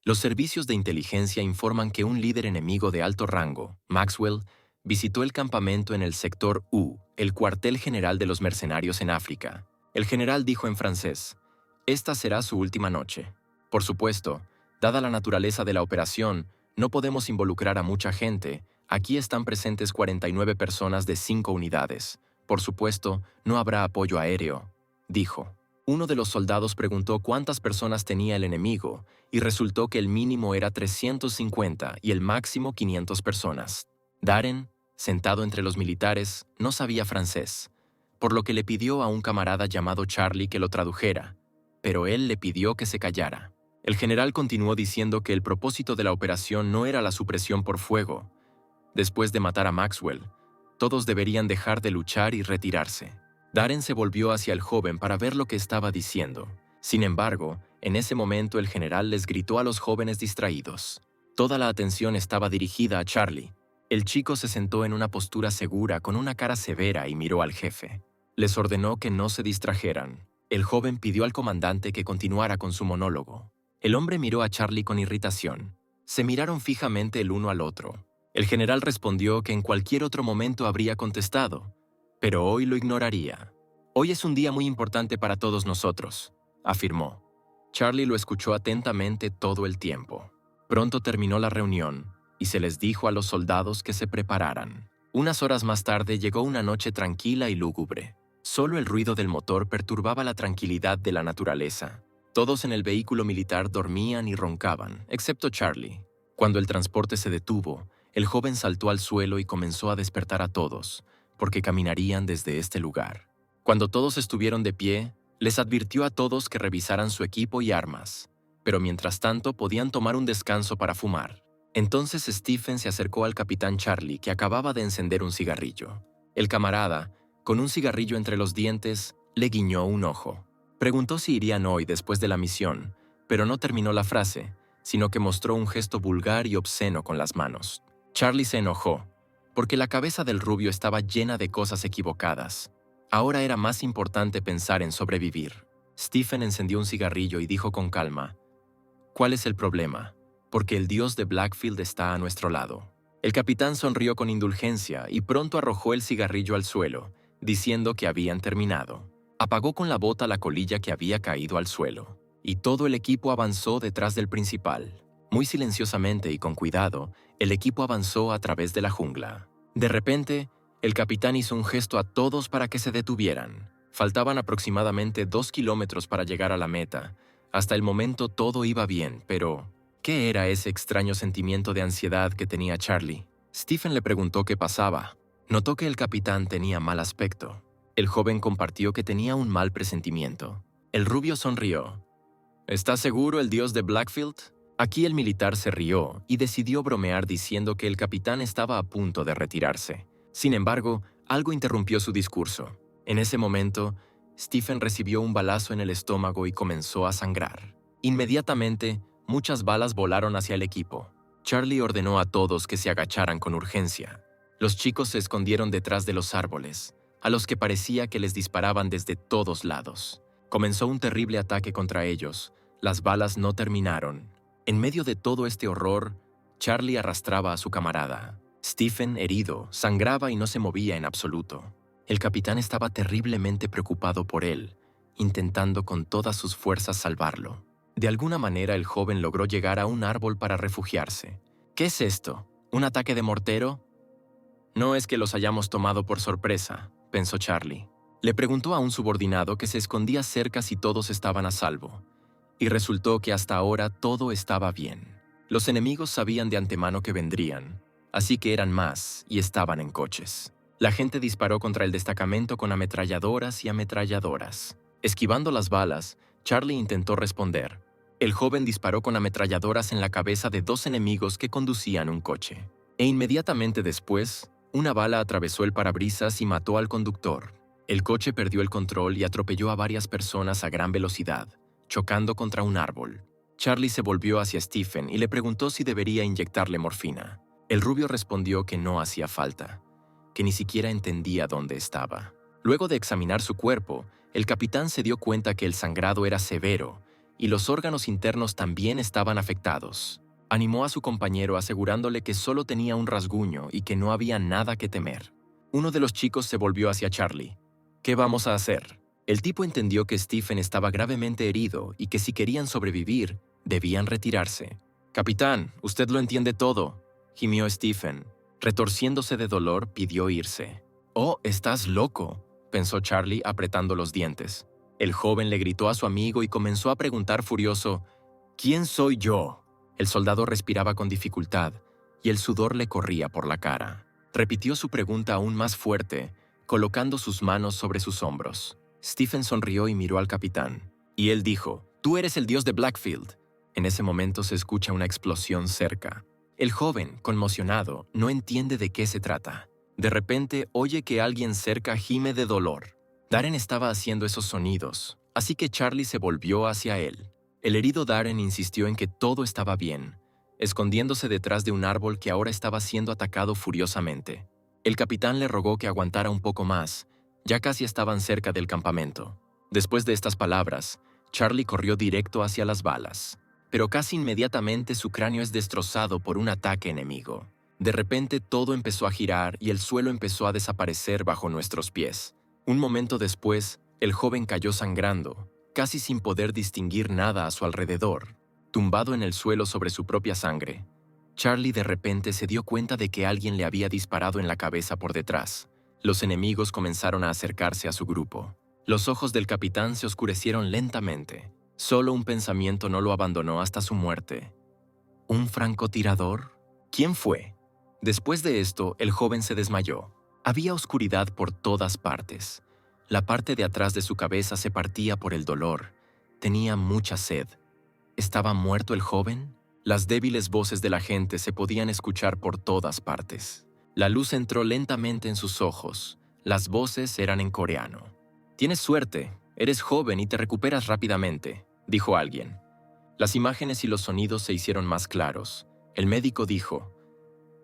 Los servicios de inteligencia informan que un líder enemigo de alto rango, Maxwell, visitó el campamento en el sector U, el cuartel general de los mercenarios en África. El general dijo en francés: «Esta será su última noche». Por supuesto, dada la naturaleza de la operación, no podemos involucrar a mucha gente. Aquí están presentes 49 personas de 5 unidades. Por supuesto, no habrá apoyo aéreo, dijo. Uno de los soldados preguntó cuántas personas tenía el enemigo, y resultó que el mínimo era 350 y el máximo 500 personas. Darren, sentado entre los militares, no sabía francés, por lo que le pidió a un camarada llamado Charlie que lo tradujera, pero él le pidió que se callara. El general continuó diciendo que el propósito de la operación no era la supresión por fuego. Después de matar a Maxwell, todos deberían dejar de luchar y retirarse. Darren se volvió hacia el joven para ver lo que estaba diciendo. Sin embargo, en ese momento el general les gritó a los jóvenes distraídos. Toda la atención estaba dirigida a Charlie. El chico se sentó en una postura segura con una cara severa y miró al jefe. Les ordenó que no se distrajeran. El joven pidió al comandante que continuara con su monólogo. El hombre miró a Charlie con irritación. Se miraron fijamente el uno al otro. El general respondió que en cualquier otro momento habría contestado, pero hoy lo ignoraría. «Hoy es un día muy importante para todos nosotros», afirmó. Charlie lo escuchó atentamente todo el tiempo. Pronto terminó la reunión y se les dijo a los soldados que se prepararan. Unas horas más tarde llegó una noche tranquila y lúgubre. Solo el ruido del motor perturbaba la tranquilidad de la naturaleza. Todos en el vehículo militar dormían y roncaban, excepto Charlie. Cuando el transporte se detuvo, el joven saltó al suelo y comenzó a despertar a todos, porque caminarían desde este lugar. Cuando todos estuvieron de pie, les advirtió a todos que revisaran su equipo y armas, pero mientras tanto podían tomar un descanso para fumar. Entonces Stephen se acercó al capitán Charlie, que acababa de encender un cigarrillo. El camarada, con un cigarrillo entre los dientes, le guiñó un ojo. Preguntó si irían hoy después de la misión, pero no terminó la frase, sino que mostró un gesto vulgar y obsceno con las manos. Charlie se enojó, porque la cabeza del rubio estaba llena de cosas equivocadas. Ahora era más importante pensar en sobrevivir. Stephen encendió un cigarrillo y dijo con calma: «¿Cuál es el problema? Porque el dios de Blackfield está a nuestro lado». El capitán sonrió con indulgencia y pronto arrojó el cigarrillo al suelo, diciendo que habían terminado. Apagó con la bota la colilla que había caído al suelo, y todo el equipo avanzó detrás del principal. Muy silenciosamente y con cuidado, el equipo avanzó a través de la jungla. De repente, el capitán hizo un gesto a todos para que se detuvieran. Faltaban aproximadamente 2 kilómetros para llegar a la meta. Hasta el momento todo iba bien, pero ¿qué era ese extraño sentimiento de ansiedad que tenía Charlie? Stephen le preguntó qué pasaba. Notó que el capitán tenía mal aspecto. El joven compartió que tenía un mal presentimiento. El rubio sonrió. «¿Está seguro el dios de Blackfield?». Aquí el militar se rió y decidió bromear diciendo que el capitán estaba a punto de retirarse. Sin embargo, algo interrumpió su discurso. En ese momento, Stephen recibió un balazo en el estómago y comenzó a sangrar. Inmediatamente, muchas balas volaron hacia el equipo. Charlie ordenó a todos que se agacharan con urgencia. Los chicos se escondieron detrás de los árboles, a los que parecía que les disparaban desde todos lados. Comenzó un terrible ataque contra ellos. Las balas no terminaron. En medio de todo este horror, Charlie arrastraba a su camarada. Stephen, herido, sangraba y no se movía en absoluto. El capitán estaba terriblemente preocupado por él, intentando con todas sus fuerzas salvarlo. De alguna manera el joven logró llegar a un árbol para refugiarse. «¿Qué es esto? ¿Un ataque de mortero?». «No es que los hayamos tomado por sorpresa», pensó Charlie. Le preguntó a un subordinado que se escondía cerca si todos estaban a salvo. Y resultó que hasta ahora todo estaba bien. Los enemigos sabían de antemano que vendrían, así que eran más y estaban en coches. La gente disparó contra el destacamento con ametralladoras y ametralladoras. Esquivando las balas, Charlie intentó responder. El joven disparó con ametralladoras en la cabeza de 2 enemigos que conducían un coche. E inmediatamente después, una bala atravesó el parabrisas y mató al conductor. El coche perdió el control y atropelló a varias personas a gran velocidad, chocando contra un árbol. Charlie se volvió hacia Stephen y le preguntó si debería inyectarle morfina. El rubio respondió que no hacía falta, que ni siquiera entendía dónde estaba. Luego de examinar su cuerpo, el capitán se dio cuenta que el sangrado era severo y los órganos internos también estaban afectados. Animó a su compañero asegurándole que solo tenía un rasguño y que no había nada que temer. Uno de los chicos se volvió hacia Charlie. ¿Qué vamos a hacer? El tipo entendió que Stephen estaba gravemente herido y que si querían sobrevivir, debían retirarse. «Capitán, usted lo entiende todo», gimió Stephen. Retorciéndose de dolor, pidió irse. «Oh, estás loco», pensó Charlie apretando los dientes. El joven le gritó a su amigo y comenzó a preguntar furioso, «¿Quién soy yo?». El soldado respiraba con dificultad y el sudor le corría por la cara. Repitió su pregunta aún más fuerte, colocando sus manos sobre sus hombros. Stephen sonrió y miró al capitán, y él dijo, «Tú eres el dios de Blackfield». En ese momento se escucha una explosión cerca. El joven, conmocionado, no entiende de qué se trata. De repente oye que alguien cerca gime de dolor. Darren estaba haciendo esos sonidos, así que Charlie se volvió hacia él. El herido Darren insistió en que todo estaba bien, escondiéndose detrás de un árbol que ahora estaba siendo atacado furiosamente. El capitán le rogó que aguantara un poco más, ya casi estaban cerca del campamento. Después de estas palabras, Charlie corrió directo hacia las balas, pero casi inmediatamente su cráneo es destrozado por un ataque enemigo. De repente todo empezó a girar y el suelo empezó a desaparecer bajo nuestros pies. Un momento después, el joven cayó sangrando, casi sin poder distinguir nada a su alrededor, tumbado en el suelo sobre su propia sangre. Charlie de repente se dio cuenta de que alguien le había disparado en la cabeza por detrás. Los enemigos comenzaron a acercarse a su grupo. Los ojos del capitán se oscurecieron lentamente. Solo un pensamiento no lo abandonó hasta su muerte. ¿Un francotirador? ¿Quién fue? Después de esto, el joven se desmayó. Había oscuridad por todas partes. La parte de atrás de su cabeza se partía por el dolor. Tenía mucha sed. ¿Estaba muerto el joven? Las débiles voces de la gente se podían escuchar por todas partes. La luz entró lentamente en sus ojos. Las voces eran en coreano. «Tienes suerte, eres joven y te recuperas rápidamente», dijo alguien. Las imágenes y los sonidos se hicieron más claros. El médico dijo,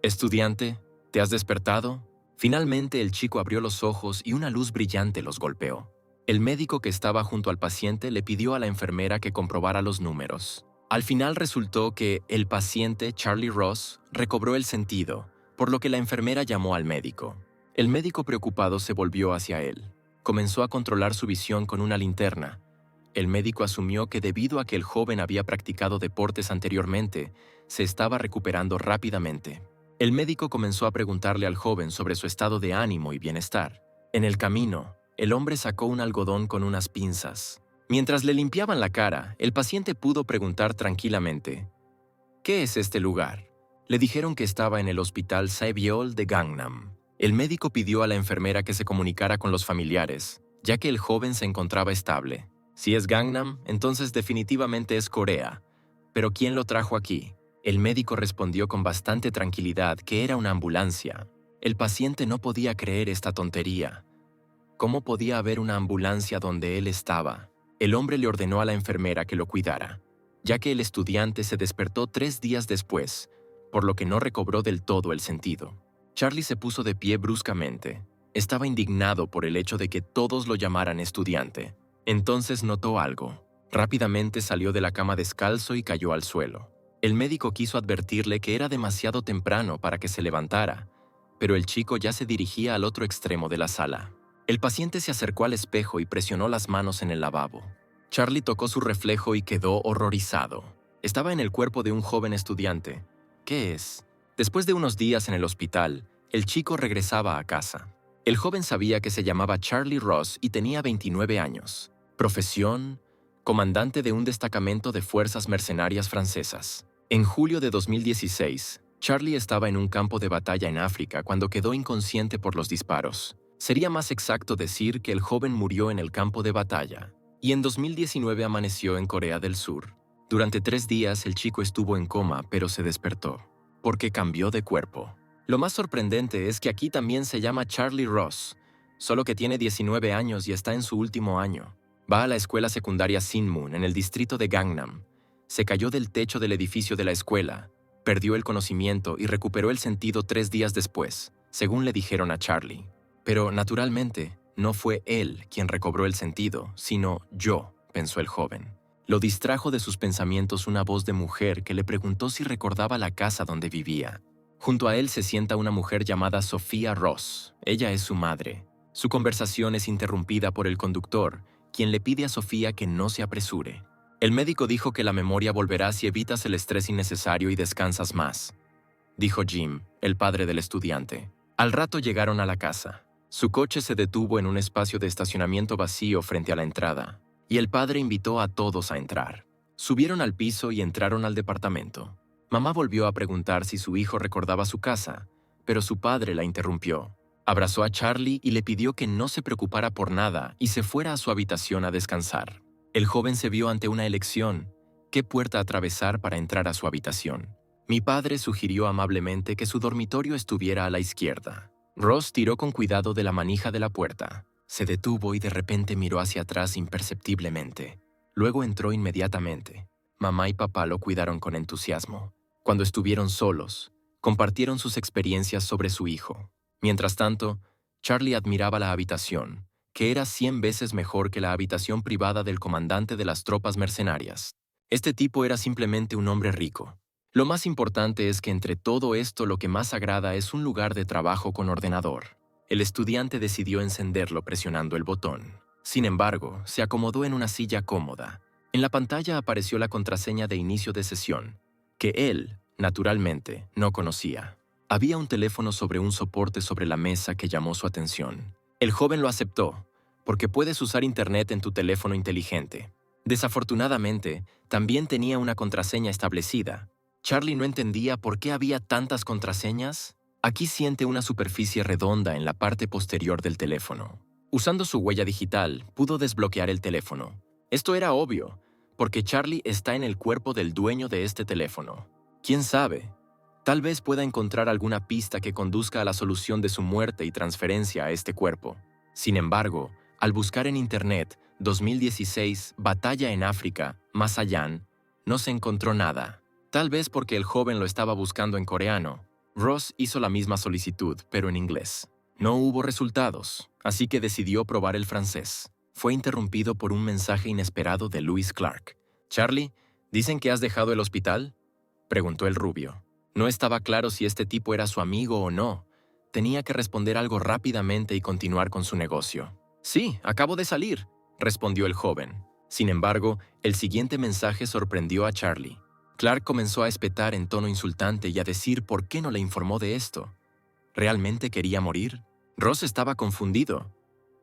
«Estudiante, ¿te has despertado?». Finalmente el chico abrió los ojos y una luz brillante los golpeó. El médico que estaba junto al paciente le pidió a la enfermera que comprobara los números. Al final resultó que el paciente, Charlie Ross, recobró el sentido, por lo que la enfermera llamó al médico. El médico preocupado se volvió hacia él. Comenzó a controlar su visión con una linterna. El médico asumió que debido a que el joven había practicado deportes anteriormente, se estaba recuperando rápidamente. El médico comenzó a preguntarle al joven sobre su estado de ánimo y bienestar. En el camino, el hombre sacó un algodón con unas pinzas. Mientras le limpiaban la cara, el paciente pudo preguntar tranquilamente, «¿Qué es este lugar?». Le dijeron que estaba en el hospital Saebyol de Gangnam. El médico pidió a la enfermera que se comunicara con los familiares, ya que el joven se encontraba estable. Si es Gangnam, entonces definitivamente es Corea. ¿Pero quién lo trajo aquí? El médico respondió con bastante tranquilidad que era una ambulancia. El paciente no podía creer esta tontería. ¿Cómo podía haber una ambulancia donde él estaba? El hombre le ordenó a la enfermera que lo cuidara, ya que el estudiante se despertó 3 días después, por lo que no recobró del todo el sentido. Charlie se puso de pie bruscamente. Estaba indignado por el hecho de que todos lo llamaran estudiante. Entonces notó algo. Rápidamente salió de la cama descalzo y cayó al suelo. El médico quiso advertirle que era demasiado temprano para que se levantara, pero el chico ya se dirigía al otro extremo de la sala. El paciente se acercó al espejo y presionó las manos en el lavabo. Charlie tocó su reflejo y quedó horrorizado. Estaba en el cuerpo de un joven estudiante. ¿Qué es? Después de unos días en el hospital, el chico regresaba a casa. El joven sabía que se llamaba Charlie Ross y tenía 29 años. Profesión: comandante de un destacamento de fuerzas mercenarias francesas. En julio de 2016, Charlie estaba en un campo de batalla en África cuando quedó inconsciente por los disparos. Sería más exacto decir que el joven murió en el campo de batalla, y en 2019 amaneció en Corea del Sur. Durante 3 días el chico estuvo en coma, pero se despertó, porque cambió de cuerpo. Lo más sorprendente es que aquí también se llama Charlie Ross, solo que tiene 19 años y está en su último año. Va a la escuela secundaria Sinmun en el distrito de Gangnam. Se cayó del techo del edificio de la escuela, perdió el conocimiento y recuperó el sentido 3 días después, según le dijeron a Charlie. Pero, naturalmente, no fue él quien recobró el sentido, sino yo, pensó el joven. Lo distrajo de sus pensamientos una voz de mujer que le preguntó si recordaba la casa donde vivía. Junto a él se sienta una mujer llamada Sofía Ross. Ella es su madre. Su conversación es interrumpida por el conductor, quien le pide a Sofía que no se apresure. El médico dijo que la memoria volverá si evitas el estrés innecesario y descansas más, dijo Jim, el padre del estudiante. Al rato llegaron a la casa. Su coche se detuvo en un espacio de estacionamiento vacío frente a la entrada, y el padre invitó a todos a entrar. Subieron al piso y entraron al departamento. Mamá volvió a preguntar si su hijo recordaba su casa, pero su padre la interrumpió. Abrazó a Charlie y le pidió que no se preocupara por nada y se fuera a su habitación a descansar. El joven se vio ante una elección: ¿qué puerta atravesar para entrar a su habitación? Mi padre sugirió amablemente que su dormitorio estuviera a la izquierda. Ross tiró con cuidado de la manija de la puerta. Se detuvo y de repente miró hacia atrás imperceptiblemente. Luego entró inmediatamente. Mamá y papá lo cuidaron con entusiasmo. Cuando estuvieron solos, compartieron sus experiencias sobre su hijo. Mientras tanto, Charlie admiraba la habitación, que era 100 veces mejor que la habitación privada del comandante de las tropas mercenarias. Este tipo era simplemente un hombre rico. Lo más importante es que entre todo esto lo que más agrada es un lugar de trabajo con ordenador. El estudiante decidió encenderlo presionando el botón. Sin embargo, se acomodó en una silla cómoda. En la pantalla apareció la contraseña de inicio de sesión, que él, naturalmente, no conocía. Había un teléfono sobre un soporte sobre la mesa que llamó su atención. El joven lo aceptó, porque puedes usar internet en tu teléfono inteligente. Desafortunadamente, también tenía una contraseña establecida. Charlie no entendía por qué había tantas contraseñas. Aquí siente una superficie redonda en la parte posterior del teléfono. Usando su huella digital, pudo desbloquear el teléfono. Esto era obvio, porque Charlie está en el cuerpo del dueño de este teléfono. ¿Quién sabe? Tal vez pueda encontrar alguna pista que conduzca a la solución de su muerte y transferencia a este cuerpo. Sin embargo, al buscar en Internet 2016 Batalla en África, Masayan, no se encontró nada. Tal vez porque el joven lo estaba buscando en coreano. Ross hizo la misma solicitud, pero en inglés. No hubo resultados, así que decidió probar el francés. Fue interrumpido por un mensaje inesperado de Louis Clark. «Charlie, ¿dicen que has dejado el hospital?», preguntó el rubio. No estaba claro si este tipo era su amigo o no. Tenía que responder algo rápidamente y continuar con su negocio. «Sí, acabo de salir», respondió el joven. Sin embargo, el siguiente mensaje sorprendió a Charlie. Clark comenzó a espetar en tono insultante y a decir por qué no le informó de esto. ¿Realmente quería morir? Ross estaba confundido.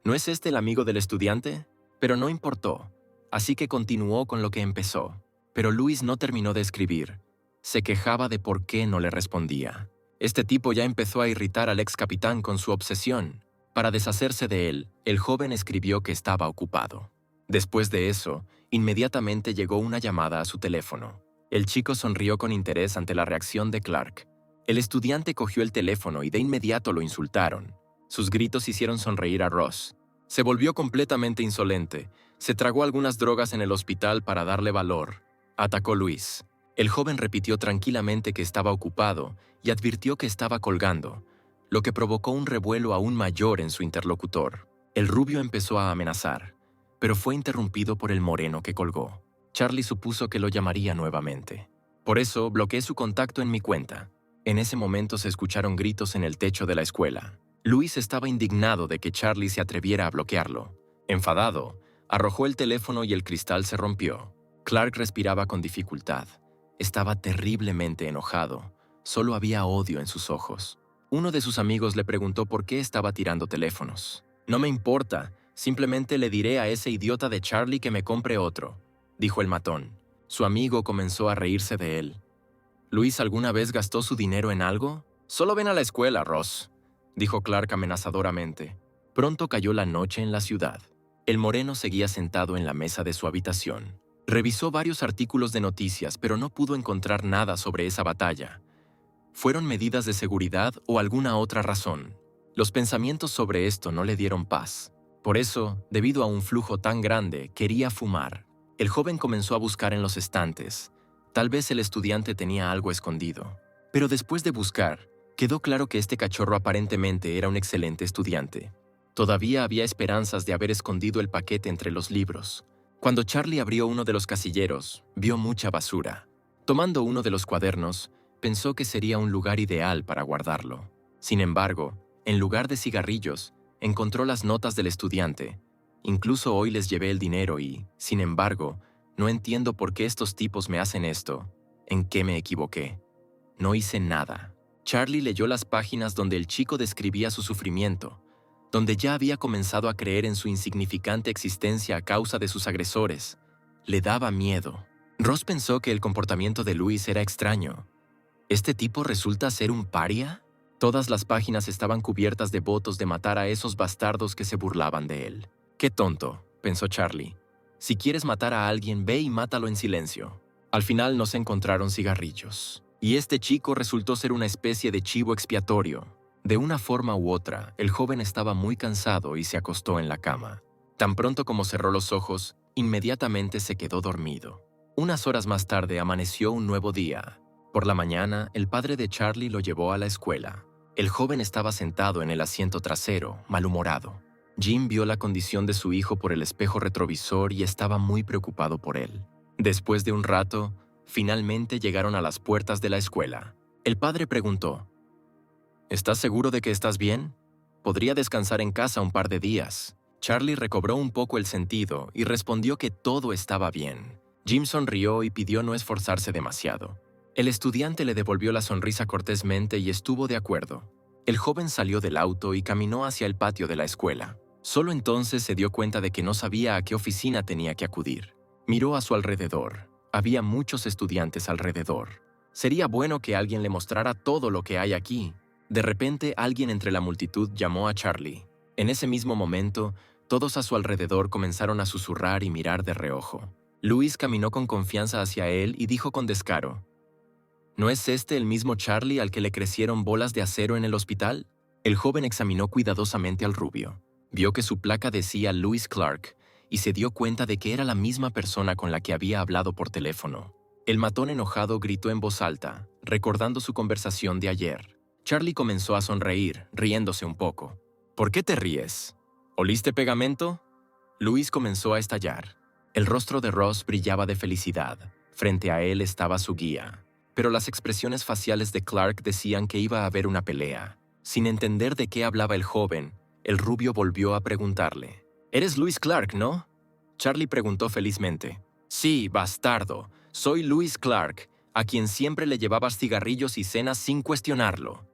¿No es este el amigo del estudiante? Pero no importó, así que continuó con lo que empezó. Pero Louis no terminó de escribir. Se quejaba de por qué no le respondía. Este tipo ya empezó a irritar al ex capitán con su obsesión. Para deshacerse de él, el joven escribió que estaba ocupado. Después de eso, inmediatamente llegó una llamada a su teléfono. El chico sonrió con interés ante la reacción de Clark. El estudiante cogió el teléfono y de inmediato lo insultaron. Sus gritos hicieron sonreír a Ross. Se volvió completamente insolente. Se tragó algunas drogas en el hospital para darle valor. Atacó Luis. El joven repitió tranquilamente que estaba ocupado y advirtió que estaba colgando, lo que provocó un revuelo aún mayor en su interlocutor. El rubio empezó a amenazar, pero fue interrumpido por el moreno que colgó. Charlie supuso que lo llamaría nuevamente. Por eso bloqueé su contacto en mi cuenta. En ese momento se escucharon gritos en el techo de la escuela. Luis estaba indignado de que Charlie se atreviera a bloquearlo. Enfadado, arrojó el teléfono y el cristal se rompió. Clark respiraba con dificultad. Estaba terriblemente enojado. Solo había odio en sus ojos. Uno de sus amigos le preguntó por qué estaba tirando teléfonos. «No me importa, simplemente le diré a ese idiota de Charlie que me compre otro», dijo el matón. Su amigo comenzó a reírse de él. «¿Luis alguna vez gastó su dinero en algo? Solo ven a la escuela, Ross», dijo Clark amenazadoramente. Pronto cayó la noche en la ciudad. El moreno seguía sentado en la mesa de su habitación. Revisó varios artículos de noticias, pero no pudo encontrar nada sobre esa batalla. ¿Fueron medidas de seguridad o alguna otra razón? Los pensamientos sobre esto no le dieron paz. Por eso, debido a un flujo tan grande, quería fumar. El joven comenzó a buscar en los estantes. Tal vez el estudiante tenía algo escondido. Pero después de buscar, quedó claro que este cachorro aparentemente era un excelente estudiante. Todavía había esperanzas de haber escondido el paquete entre los libros. Cuando Charlie abrió uno de los casilleros, vio mucha basura. Tomando uno de los cuadernos, pensó que sería un lugar ideal para guardarlo. Sin embargo, en lugar de cigarrillos, encontró las notas del estudiante. Incluso hoy les llevé el dinero y, sin embargo, no entiendo por qué estos tipos me hacen esto. ¿En qué me equivoqué? No hice nada. Charlie leyó las páginas donde el chico describía su sufrimiento, donde ya había comenzado a creer en su insignificante existencia a causa de sus agresores. Le daba miedo. Ross pensó que el comportamiento de Louis era extraño. ¿Este tipo resulta ser un paria? Todas las páginas estaban cubiertas de votos de matar a esos bastardos que se burlaban de él. «Qué tonto», pensó Charlie. «Si quieres matar a alguien, ve y mátalo en silencio». Al final no se encontraron cigarrillos. Y este chico resultó ser una especie de chivo expiatorio. De una forma u otra, el joven estaba muy cansado y se acostó en la cama. Tan pronto como cerró los ojos, inmediatamente se quedó dormido. Unas horas más tarde amaneció un nuevo día. Por la mañana, el padre de Charlie lo llevó a la escuela. El joven estaba sentado en el asiento trasero, malhumorado. Jim vio la condición de su hijo por el espejo retrovisor y estaba muy preocupado por él. Después de un rato, finalmente llegaron a las puertas de la escuela. El padre preguntó: «¿Estás seguro de que estás bien? Podría descansar en casa un par de días». Charlie recobró un poco el sentido y respondió que todo estaba bien. Jim sonrió y pidió no esforzarse demasiado. El estudiante le devolvió la sonrisa cortésmente y estuvo de acuerdo. El joven salió del auto y caminó hacia el patio de la escuela. Solo entonces se dio cuenta de que no sabía a qué oficina tenía que acudir. Miró a su alrededor. Había muchos estudiantes alrededor. Sería bueno que alguien le mostrara todo lo que hay aquí. De repente, alguien entre la multitud llamó a Charlie. En ese mismo momento, todos a su alrededor comenzaron a susurrar y mirar de reojo. Louis caminó con confianza hacia él y dijo con descaro: «¿No es este el mismo Charlie al que le crecieron bolas de acero en el hospital?». El joven examinó cuidadosamente al rubio. Vio que su placa decía Louis Clark y se dio cuenta de que era la misma persona con la que había hablado por teléfono. El matón enojado gritó en voz alta, recordando su conversación de ayer. Charlie comenzó a sonreír, riéndose un poco. «¿Por qué te ríes? ¿Oliste pegamento?». Louis comenzó a estallar. El rostro de Ross brillaba de felicidad. Frente a él estaba su guía. Pero las expresiones faciales de Clark decían que iba a haber una pelea. Sin entender de qué hablaba el joven, el rubio volvió a preguntarle: «¿Eres Louis Clark, no?». Charlie preguntó felizmente: «Sí, bastardo. Soy Louis Clark, a quien siempre le llevabas cigarrillos y cenas sin cuestionarlo».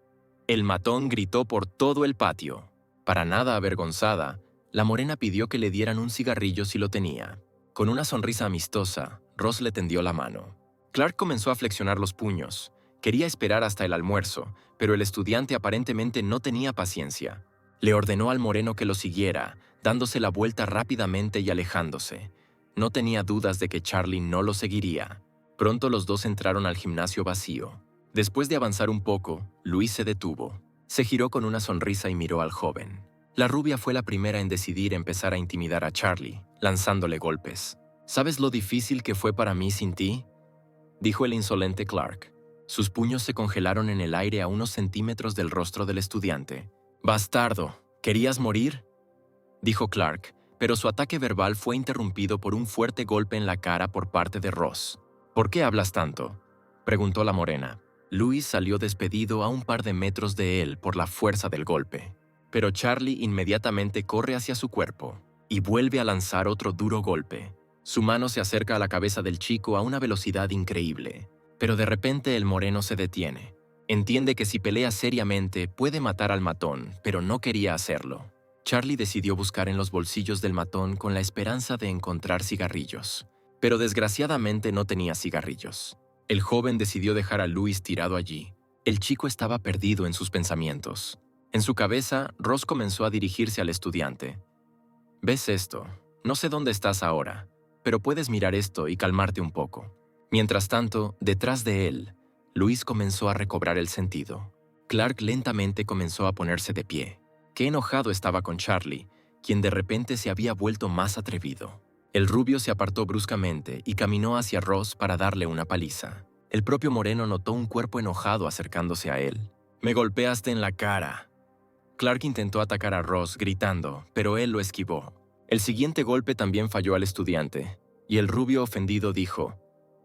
El matón gritó por todo el patio. Para nada avergonzada, la morena pidió que le dieran un cigarrillo si lo tenía. Con una sonrisa amistosa, Ross le tendió la mano. Clark comenzó a flexionar los puños. Quería esperar hasta el almuerzo, pero el estudiante aparentemente no tenía paciencia. Le ordenó al moreno que lo siguiera, dándose la vuelta rápidamente y alejándose. No tenía dudas de que Charlie no lo seguiría. Pronto los dos entraron al gimnasio vacío. Después de avanzar un poco, Louis se detuvo. Se giró con una sonrisa y miró al joven. La rubia fue la primera en decidir empezar a intimidar a Charlie, lanzándole golpes. «¿Sabes lo difícil que fue para mí sin ti?», dijo el insolente Clark. Sus puños se congelaron en el aire a unos centímetros del rostro del estudiante. «Bastardo, ¿querías morir?», dijo Clark, pero su ataque verbal fue interrumpido por un fuerte golpe en la cara por parte de Ross. «¿Por qué hablas tanto?», preguntó la morena. Louis salió despedido a un par de metros de él por la fuerza del golpe. Pero Charlie inmediatamente corre hacia su cuerpo y vuelve a lanzar otro duro golpe. Su mano se acerca a la cabeza del chico a una velocidad increíble. Pero de repente el moreno se detiene. Entiende que si pelea seriamente puede matar al matón, pero no quería hacerlo. Charlie decidió buscar en los bolsillos del matón con la esperanza de encontrar cigarrillos. Pero desgraciadamente no tenía cigarrillos. El joven decidió dejar a Louis tirado allí. El chico estaba perdido en sus pensamientos. En su cabeza, Ross comenzó a dirigirse al estudiante. «¿Ves esto? No sé dónde estás ahora, pero puedes mirar esto y calmarte un poco». Mientras tanto, detrás de él, Louis comenzó a recobrar el sentido. Clark lentamente comenzó a ponerse de pie. Qué enojado estaba con Charlie, quien de repente se había vuelto más atrevido. El rubio se apartó bruscamente y caminó hacia Ross para darle una paliza. El propio moreno notó un cuerpo enojado acercándose a él. «Me golpeaste en la cara». Clark intentó atacar a Ross gritando, pero él lo esquivó. El siguiente golpe también falló al estudiante. y el rubio ofendido dijo,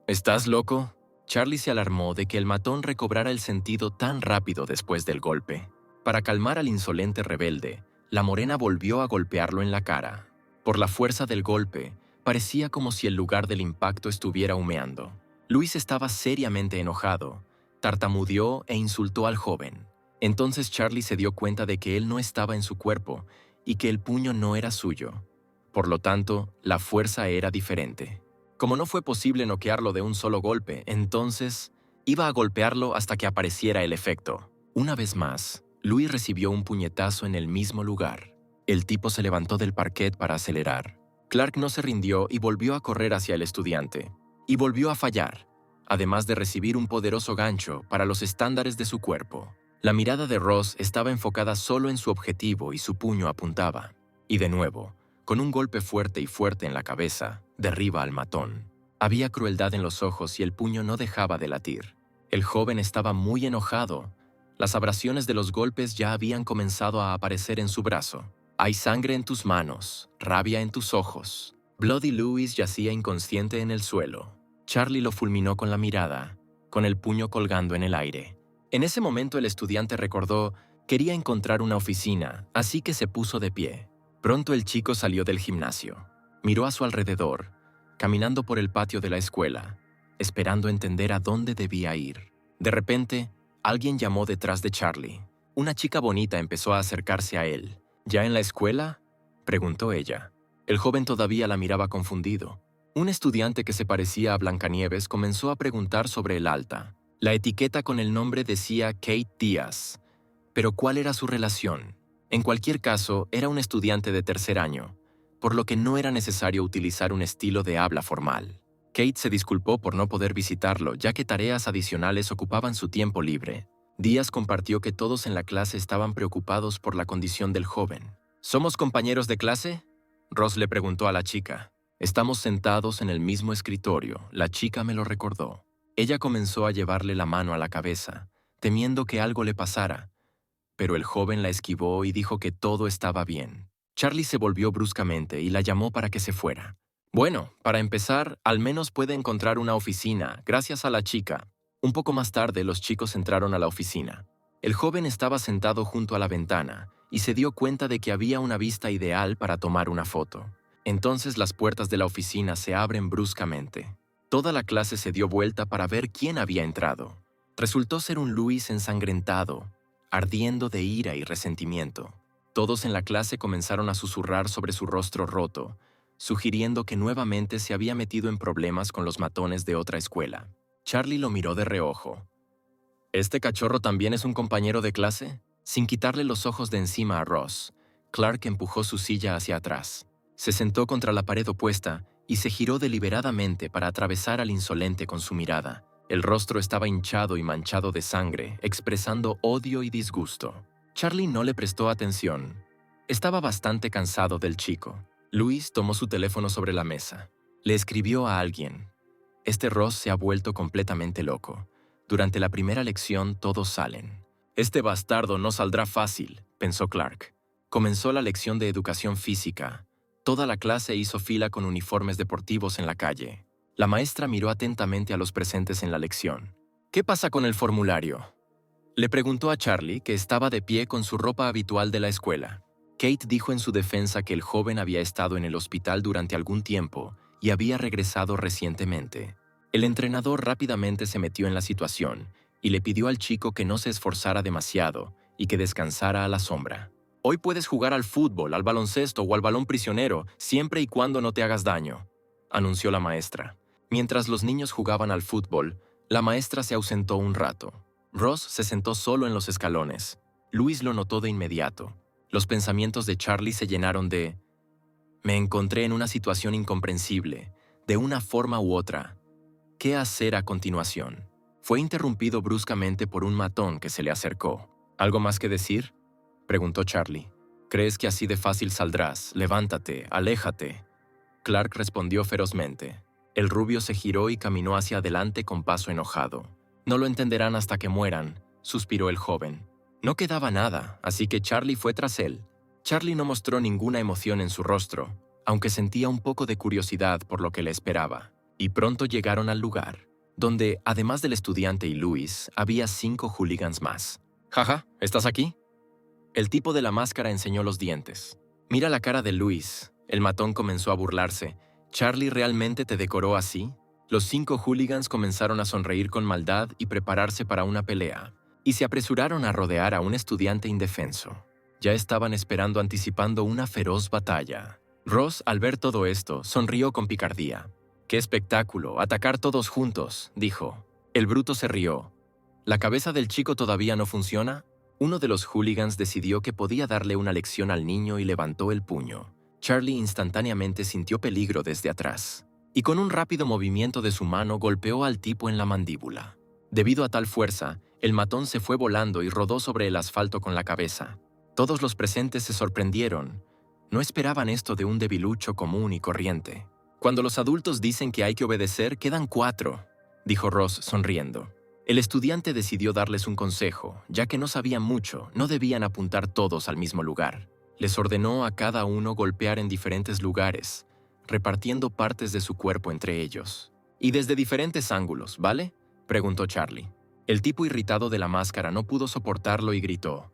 ¿estás loco? Charlie se alarmó de que el matón recobrara el sentido tan rápido después del golpe. Para calmar al insolente rebelde, la morena volvió a golpearlo en la cara. Por la fuerza del golpe, parecía como si el lugar del impacto estuviera humeando. Luis estaba seriamente enojado, tartamudeó e insultó al joven. Entonces Charlie se dio cuenta de que él no estaba en su cuerpo y que el puño no era suyo. Por lo tanto, la fuerza era diferente. Como no fue posible noquearlo de un solo golpe, entonces iba a golpearlo hasta que apareciera el efecto. Una vez más, Luis recibió un puñetazo en el mismo lugar. El tipo se levantó del parquet para acelerar. Clark no se rindió y volvió a correr hacia el estudiante. Y volvió a fallar, además de recibir un poderoso gancho para los estándares de su cuerpo. La mirada de Ross estaba enfocada solo en su objetivo y su puño apuntaba. Y de nuevo, con un golpe fuerte y fuerte en la cabeza, derriba al matón. Había crueldad en los ojos y el puño no dejaba de latir. El joven estaba muy enojado. Las abrasiones de los golpes ya habían comenzado a aparecer en su brazo. Hay sangre en tus manos, rabia en tus ojos. Bloody Louis yacía inconsciente en el suelo. Charlie lo fulminó con la mirada, con el puño colgando en el aire. En ese momento el estudiante recordó, quería encontrar una oficina, así que se puso de pie. Pronto el chico salió del gimnasio. Miró a su alrededor, caminando por el patio de la escuela, esperando entender a dónde debía ir. De repente, alguien llamó detrás de Charlie. Una chica bonita empezó a acercarse a él. ¿Ya en la escuela?, preguntó ella. El joven todavía la miraba confundido. Un estudiante que se parecía a Blancanieves comenzó a preguntar sobre el alta. La etiqueta con el nombre decía Kate Díaz. Pero ¿cuál era su relación? En cualquier caso, era un estudiante de tercer año, por lo que no era necesario utilizar un estilo de habla formal. Kate se disculpó por no poder visitarlo, ya que tareas adicionales ocupaban su tiempo libre. Díaz compartió que todos en la clase estaban preocupados por la condición del joven. ¿Somos compañeros de clase?, Ross le preguntó a la chica. Estamos sentados en el mismo escritorio, la chica me lo recordó. Ella comenzó a llevarle la mano a la cabeza, temiendo que algo le pasara, pero el joven la esquivó y dijo que todo estaba bien. Charlie se volvió bruscamente y la llamó para que se fuera. Bueno, para empezar, al menos puede encontrar una oficina, gracias a la chica. Un poco más tarde, los chicos entraron a la oficina. El joven estaba sentado junto a la ventana y se dio cuenta de que había una vista ideal para tomar una foto. Entonces las puertas de la oficina se abren bruscamente. Toda la clase se dio vuelta para ver quién había entrado. Resultó ser un Luis ensangrentado, ardiendo de ira y resentimiento. Todos en la clase comenzaron a susurrar sobre su rostro roto, sugiriendo que nuevamente se había metido en problemas con los matones de otra escuela. Charlie lo miró de reojo. ¿Este cachorro también es un compañero de clase? Sin quitarle los ojos de encima a Ross, Clark empujó su silla hacia atrás. Se sentó contra la pared opuesta y se giró deliberadamente para atravesar al insolente con su mirada. El rostro estaba hinchado y manchado de sangre, expresando odio y disgusto. Charlie no le prestó atención. Estaba bastante cansado del chico. Luis tomó su teléfono sobre la mesa. Le escribió a alguien. Este Ross se ha vuelto completamente loco. Durante la primera lección todos salen. Este bastardo no saldrá fácil, pensó Clark. Comenzó la lección de educación física. Toda la clase hizo fila con uniformes deportivos en la calle. La maestra miró atentamente a los presentes en la lección. ¿Qué pasa con el formulario?, le preguntó a Charlie, que estaba de pie con su ropa habitual de la escuela. Kate dijo en su defensa que el joven había estado en el hospital durante algún tiempo y había regresado recientemente. El entrenador rápidamente se metió en la situación y le pidió al chico que no se esforzara demasiado y que descansara a la sombra. Hoy puedes jugar al fútbol, al baloncesto o al balón prisionero, siempre y cuando no te hagas daño, anunció la maestra. Mientras los niños jugaban al fútbol, la maestra se ausentó un rato. Ross se sentó solo en los escalones. Luis lo notó de inmediato. Los pensamientos de Charlie se llenaron de: me encontré en una situación incomprensible, de una forma u otra. ¿Qué hacer a continuación? Fue interrumpido bruscamente por un matón que se le acercó. ¿Algo más que decir?, preguntó Charlie. ¿Crees que así de fácil saldrás? Levántate, aléjate. Clark respondió ferozmente. El rubio se giró y caminó hacia adelante con paso enojado. No lo entenderán hasta que mueran, suspiró el joven. No quedaba nada, así que Charlie fue tras él. Charlie no mostró ninguna emoción en su rostro. aunque sentía un poco de curiosidad por lo que le esperaba. Y pronto llegaron al lugar, donde, además del estudiante y Louis, había 5 hooligans más. «Jaja, ¿estás aquí?» El tipo de la máscara enseñó los dientes. «Mira la cara de Louis». El matón comenzó a burlarse. «¿Charlie realmente te decoró así?» Los 5 hooligans comenzaron a sonreír con maldad y prepararse para una pelea, y se apresuraron a rodear a un estudiante indefenso. Ya estaban esperando anticipando una feroz batalla. Ross, al ver todo esto, sonrió con picardía. «¡Qué espectáculo! ¡Atacar todos juntos!», dijo. El bruto se rió. «¿La cabeza del chico todavía no funciona?». Uno de los hooligans decidió que podía darle una lección al niño y levantó el puño. Charlie instantáneamente sintió peligro desde atrás, y con un rápido movimiento de su mano golpeó al tipo en la mandíbula. Debido a tal fuerza, el matón se fue volando y rodó sobre el asfalto con la cabeza. Todos los presentes se sorprendieron. No esperaban esto de un debilucho común y corriente. «Cuando los adultos dicen que hay que obedecer, quedan 4», dijo Ross sonriendo. El estudiante decidió darles un consejo, ya que no sabían mucho, no debían apuntar todos al mismo lugar. Les ordenó a cada uno golpear en diferentes lugares, repartiendo partes de su cuerpo entre ellos. «Y desde diferentes ángulos, ¿vale?», preguntó Charlie. El tipo irritado de la máscara no pudo soportarlo y gritó: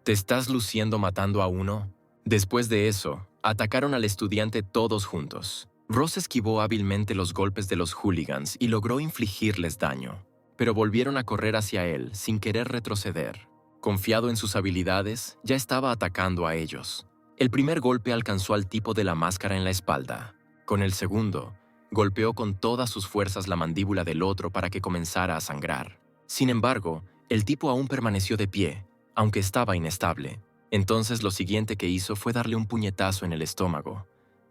«¿Te estás luciendo matando a uno?». Después de eso, atacaron al estudiante todos juntos. Ross esquivó hábilmente los golpes de los hooligans y logró infligirles daño, pero volvieron a correr hacia él sin querer retroceder. Confiado en sus habilidades, ya estaba atacando a ellos. El primer golpe alcanzó al tipo de la máscara en la espalda. Con el segundo, golpeó con todas sus fuerzas la mandíbula del otro para que comenzara a sangrar. Sin embargo, el tipo aún permaneció de pie, aunque estaba inestable. Entonces lo siguiente que hizo fue darle un puñetazo en el estómago.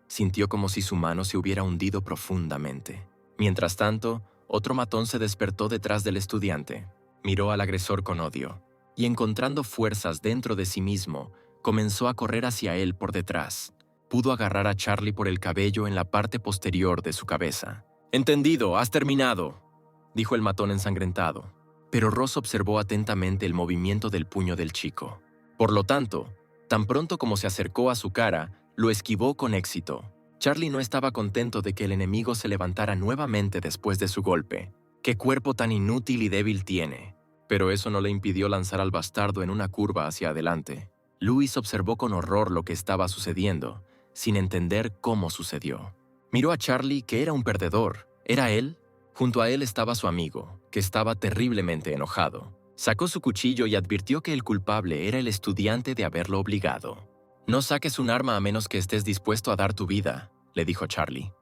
Sintió como si su mano se hubiera hundido profundamente. Mientras tanto, otro matón se despertó detrás del estudiante. Miró al agresor con odio, y encontrando fuerzas dentro de sí mismo, comenzó a correr hacia él por detrás. Pudo agarrar a Charlie por el cabello en la parte posterior de su cabeza. «Entendido, has terminado», dijo el matón ensangrentado. Pero Ross observó atentamente el movimiento del puño del chico. Por lo tanto, tan pronto como se acercó a su cara, lo esquivó con éxito. Charlie no estaba contento de que el enemigo se levantara nuevamente después de su golpe. «¡Qué cuerpo tan inútil y débil tiene!». Pero eso no le impidió lanzar al bastardo en una curva hacia adelante. Louis observó con horror lo que estaba sucediendo, sin entender cómo sucedió. Miró a Charlie, que era un perdedor. ¿Era él? Junto a él estaba su amigo, que estaba terriblemente enojado. Sacó su cuchillo y advirtió que el culpable era el estudiante de haberlo obligado. «No saques un arma a menos que estés dispuesto a dar tu vida», le dijo Charlie.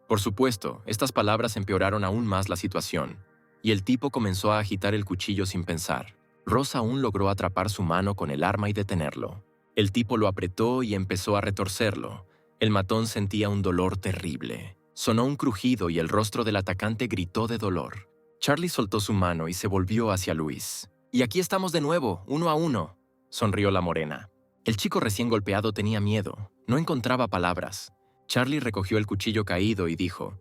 Por supuesto, estas palabras empeoraron aún más la situación, y el tipo comenzó a agitar el cuchillo sin pensar. Ross aún logró atrapar su mano con el arma y detenerlo. El tipo lo apretó y empezó a retorcerlo. El matón sentía un dolor terrible. Sonó un crujido y el rostro del atacante gritó de dolor. Charlie soltó su mano y se volvió hacia Louis. «Y aquí estamos de nuevo, 1 a 1», sonrió la morena. El chico recién golpeado tenía miedo, no encontraba palabras. Charlie recogió el cuchillo caído y dijo: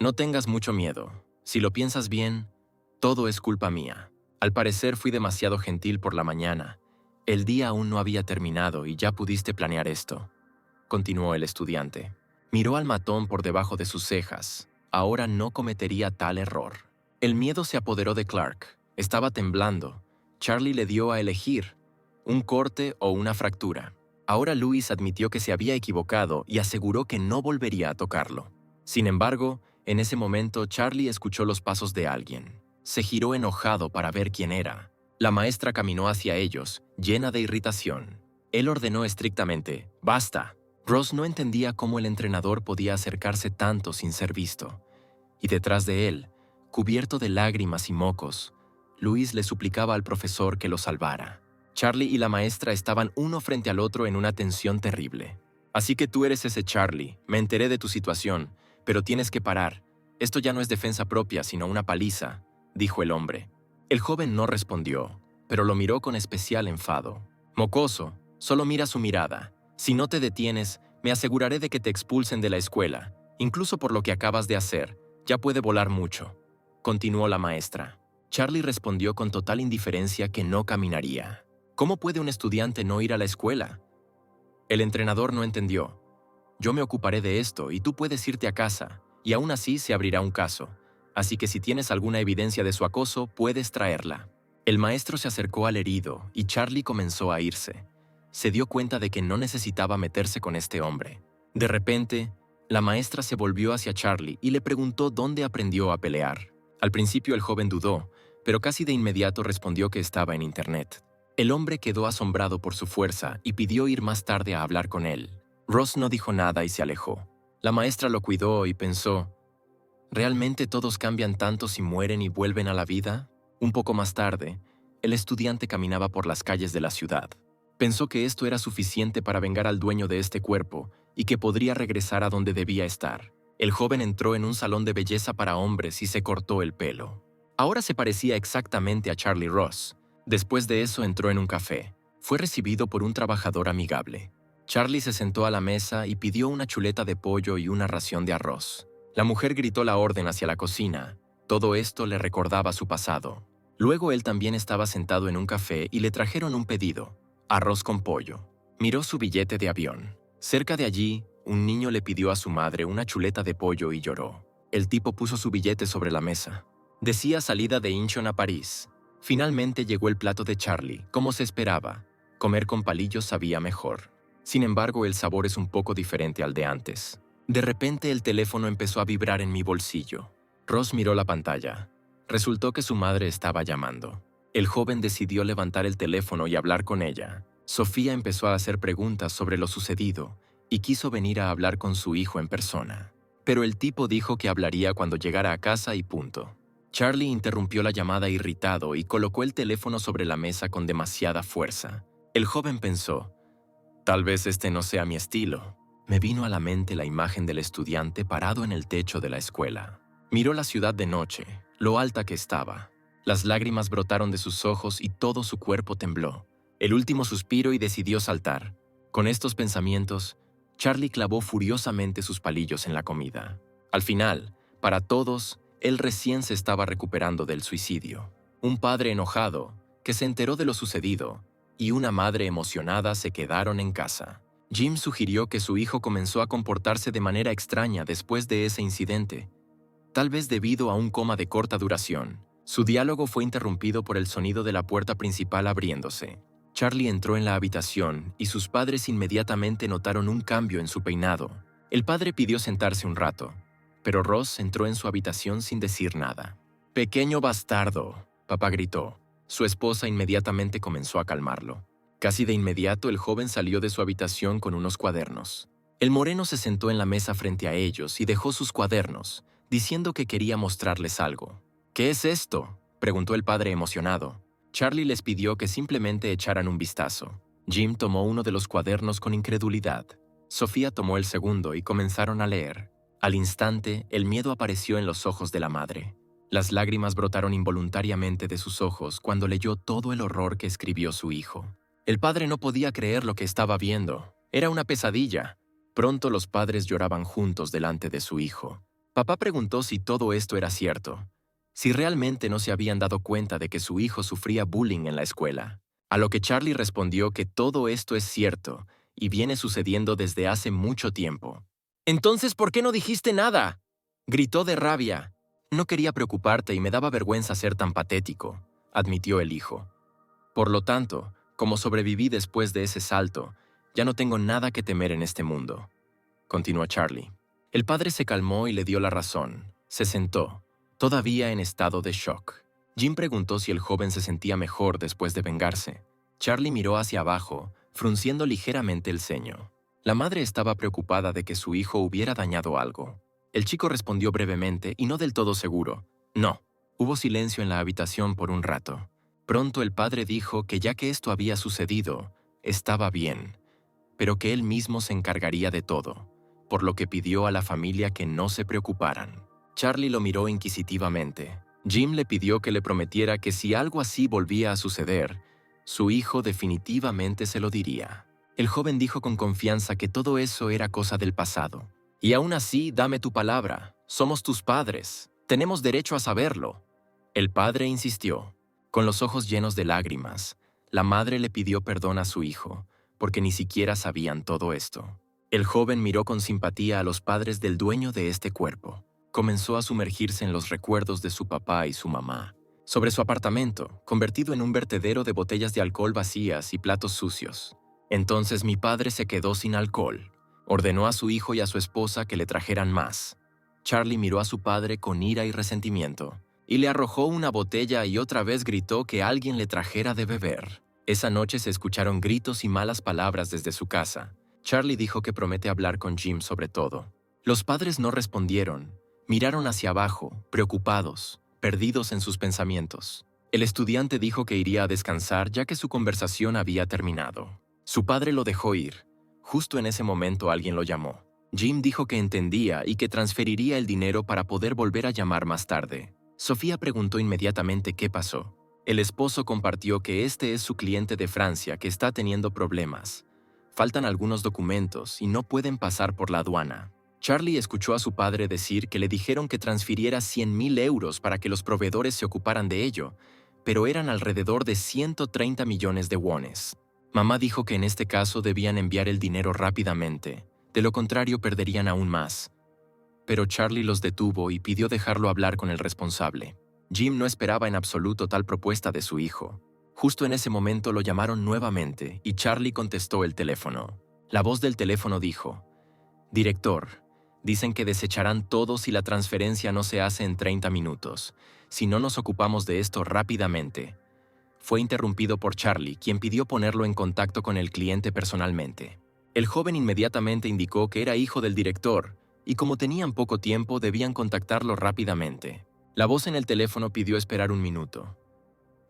«No tengas mucho miedo. Si lo piensas bien, todo es culpa mía. Al parecer fui demasiado gentil por la mañana. El día aún no había terminado y ya pudiste planear esto», continuó el estudiante. Miró al matón por debajo de sus cejas. Ahora no cometería tal error. El miedo se apoderó de Clark. Estaba temblando. Charlie le dio a elegir: un corte o una fractura. Ahora Louis admitió que se había equivocado y aseguró que no volvería a tocarlo. Sin embargo, en ese momento Charlie escuchó los pasos de alguien. Se giró enojado para ver quién era. La maestra caminó hacia ellos, llena de irritación. Él ordenó estrictamente: «¡Basta!». Ross no entendía cómo el entrenador podía acercarse tanto sin ser visto. Y detrás de él, cubierto de lágrimas y mocos, Louis le suplicaba al profesor que lo salvara. Charlie y la maestra estaban uno frente al otro en una tensión terrible. «Así que tú eres ese Charlie. Me enteré de tu situación, pero tienes que parar. Esto ya no es defensa propia, sino una paliza», dijo el hombre. El joven no respondió, pero lo miró con especial enfado. «Mocoso, solo mira su mirada. Si no te detienes, me aseguraré de que te expulsen de la escuela. Incluso por lo que acabas de hacer, ya puede volar mucho», continuó la maestra. Charlie respondió con total indiferencia que no caminaría. ¿Cómo puede un estudiante no ir a la escuela? El entrenador no entendió. Yo me ocuparé de esto y tú puedes irte a casa, y aún así se abrirá un caso. Así que si tienes alguna evidencia de su acoso, puedes traerla. El maestro se acercó al herido y Charlie comenzó a irse. Se dio cuenta de que no necesitaba meterse con este hombre. De repente, la maestra se volvió hacia Charlie y le preguntó dónde aprendió a pelear. Al principio el joven dudó, pero casi de inmediato respondió que estaba en internet. El hombre quedó asombrado por su fuerza y pidió ir más tarde a hablar con él. Ross no dijo nada y se alejó. La maestra lo cuidó y pensó, ¿realmente todos cambian tanto si mueren y vuelven a la vida? Un poco más tarde, el estudiante caminaba por las calles de la ciudad. Pensó que esto era suficiente para vengar al dueño de este cuerpo y que podría regresar a donde debía estar. El joven entró en un salón de belleza para hombres y se cortó el pelo. Ahora se parecía exactamente a Charlie Ross. Después de eso entró en un café. Fue recibido por un trabajador amigable. Charlie se sentó a la mesa y pidió una chuleta de pollo y una ración de arroz. La mujer gritó la orden hacia la cocina. Todo esto le recordaba su pasado. Luego él también estaba sentado en un café y le trajeron un pedido: arroz con pollo. Miró su billete de avión. Cerca de allí, un niño le pidió a su madre una chuleta de pollo y lloró. El tipo puso su billete sobre la mesa. Decía salida de Incheon a París. Finalmente llegó el plato de Charlie, como se esperaba. Comer con palillos sabía mejor. Sin embargo, el sabor es un poco diferente al de antes. De repente el teléfono empezó a vibrar en mi bolsillo. Ross miró la pantalla. Resultó que su madre estaba llamando. El joven decidió levantar el teléfono y hablar con ella. Sofía empezó a hacer preguntas sobre lo sucedido y quiso venir a hablar con su hijo en persona. Pero el tipo dijo que hablaría cuando llegara a casa y punto. Charlie interrumpió la llamada irritado y colocó el teléfono sobre la mesa con demasiada fuerza. El joven pensó, tal vez este no sea mi estilo. Me vino a la mente la imagen del estudiante parado en el techo de la escuela. Miró la ciudad de noche, lo alta que estaba. Las lágrimas brotaron de sus ojos y todo su cuerpo tembló. El último suspiro y decidió saltar. Con estos pensamientos, Charlie clavó furiosamente sus palillos en la comida. Al final, para todos, él recién se estaba recuperando del suicidio. Un padre enojado, que se enteró de lo sucedido, y una madre emocionada se quedaron en casa. Jim sugirió que su hijo comenzó a comportarse de manera extraña después de ese incidente, tal vez debido a un coma de corta duración. Su diálogo fue interrumpido por el sonido de la puerta principal abriéndose. Charlie entró en la habitación y sus padres inmediatamente notaron un cambio en su peinado. El padre pidió sentarse un rato, pero Ross entró en su habitación sin decir nada. «Pequeño bastardo», papá gritó. Su esposa inmediatamente comenzó a calmarlo. Casi de inmediato el joven salió de su habitación con unos cuadernos. El moreno se sentó en la mesa frente a ellos y dejó sus cuadernos, diciendo que quería mostrarles algo. «¿Qué es esto?», preguntó el padre emocionado. Charlie les pidió que simplemente echaran un vistazo. Jim tomó uno de los cuadernos con incredulidad. Sofía tomó el segundo y comenzaron a leer. Al instante, el miedo apareció en los ojos de la madre. Las lágrimas brotaron involuntariamente de sus ojos cuando leyó todo el horror que escribió su hijo. El padre no podía creer lo que estaba viendo. Era una pesadilla. Pronto los padres lloraban juntos delante de su hijo. Papá preguntó si todo esto era cierto, si realmente no se habían dado cuenta de que su hijo sufría bullying en la escuela. A lo que Charlie respondió que todo esto es cierto y viene sucediendo desde hace mucho tiempo. «Entonces, ¿por qué no dijiste nada?», gritó de rabia. «No quería preocuparte y me daba vergüenza ser tan patético», admitió el hijo. «Por lo tanto, como sobreviví después de ese salto, ya no tengo nada que temer en este mundo», continuó Charlie. El padre se calmó y le dio la razón. Se sentó, todavía en estado de shock. Jim preguntó si el joven se sentía mejor después de vengarse. Charlie miró hacia abajo, frunciendo ligeramente el ceño. La madre estaba preocupada de que su hijo hubiera dañado algo. El chico respondió brevemente y no del todo seguro. «No». Hubo silencio en la habitación por un rato. Pronto el padre dijo que ya que esto había sucedido, estaba bien, pero que él mismo se encargaría de todo, por lo que pidió a la familia que no se preocuparan. Charlie lo miró inquisitivamente. Jim le pidió que le prometiera que si algo así volvía a suceder, su hijo definitivamente se lo diría. El joven dijo con confianza que todo eso era cosa del pasado. «Y aún así, dame tu palabra. Somos tus padres. Tenemos derecho a saberlo». El padre insistió. Con los ojos llenos de lágrimas, la madre le pidió perdón a su hijo, porque ni siquiera sabían todo esto. El joven miró con simpatía a los padres del dueño de este cuerpo. Comenzó a sumergirse en los recuerdos de su papá y su mamá. Sobre su apartamento, convertido en un vertedero de botellas de alcohol vacías y platos sucios. Entonces mi padre se quedó sin alcohol. Ordenó a su hijo y a su esposa que le trajeran más. Charlie miró a su padre con ira y resentimiento, y le arrojó una botella y otra vez gritó que alguien le trajera de beber. Esa noche se escucharon gritos y malas palabras desde su casa. Charlie dijo que promete hablar con Jim sobre todo. Los padres no respondieron. Miraron hacia abajo, preocupados, perdidos en sus pensamientos. El estudiante dijo que iría a descansar ya que su conversación había terminado. Su padre lo dejó ir. Justo en ese momento alguien lo llamó. Jim dijo que entendía y que transferiría el dinero para poder volver a llamar más tarde. Sofía preguntó inmediatamente qué pasó. El esposo compartió que este es su cliente de Francia que está teniendo problemas. Faltan algunos documentos y no pueden pasar por la aduana. Charlie escuchó a su padre decir que le dijeron que transfiriera 100.000 euros para que los proveedores se ocuparan de ello, pero eran alrededor de 130 millones de wones. Mamá dijo que en este caso debían enviar el dinero rápidamente, de lo contrario perderían aún más. Pero Charlie los detuvo y pidió dejarlo hablar con el responsable. Jim no esperaba en absoluto tal propuesta de su hijo. Justo en ese momento lo llamaron nuevamente y Charlie contestó el teléfono. La voz del teléfono dijo: «Director, dicen que desecharán todo si la transferencia no se hace en 30 minutos. Si no nos ocupamos de esto rápidamente». Fue interrumpido por Charlie, quien pidió ponerlo en contacto con el cliente personalmente. El joven inmediatamente indicó que era hijo del director y como tenían poco tiempo debían contactarlo rápidamente. La voz en el teléfono pidió esperar un minuto.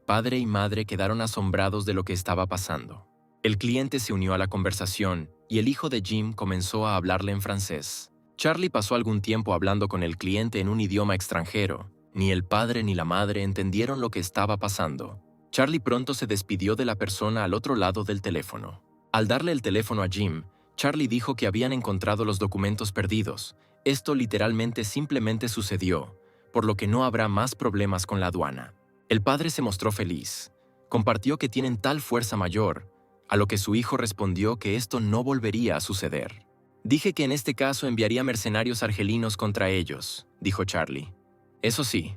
Padre y madre quedaron asombrados de lo que estaba pasando. El cliente se unió a la conversación y el hijo de Jim comenzó a hablarle en francés. Charlie pasó algún tiempo hablando con el cliente en un idioma extranjero. Ni el padre ni la madre entendieron lo que estaba pasando. Charlie pronto se despidió de la persona al otro lado del teléfono. Al darle el teléfono a Jim, Charlie dijo que habían encontrado los documentos perdidos. Esto literalmente simplemente sucedió, por lo que no habrá más problemas con la aduana. El padre se mostró feliz. Compartió que tienen tal fuerza mayor, a lo que su hijo respondió que esto no volvería a suceder. «Dije que en este caso enviaría mercenarios argelinos contra ellos», dijo Charlie. Eso sí,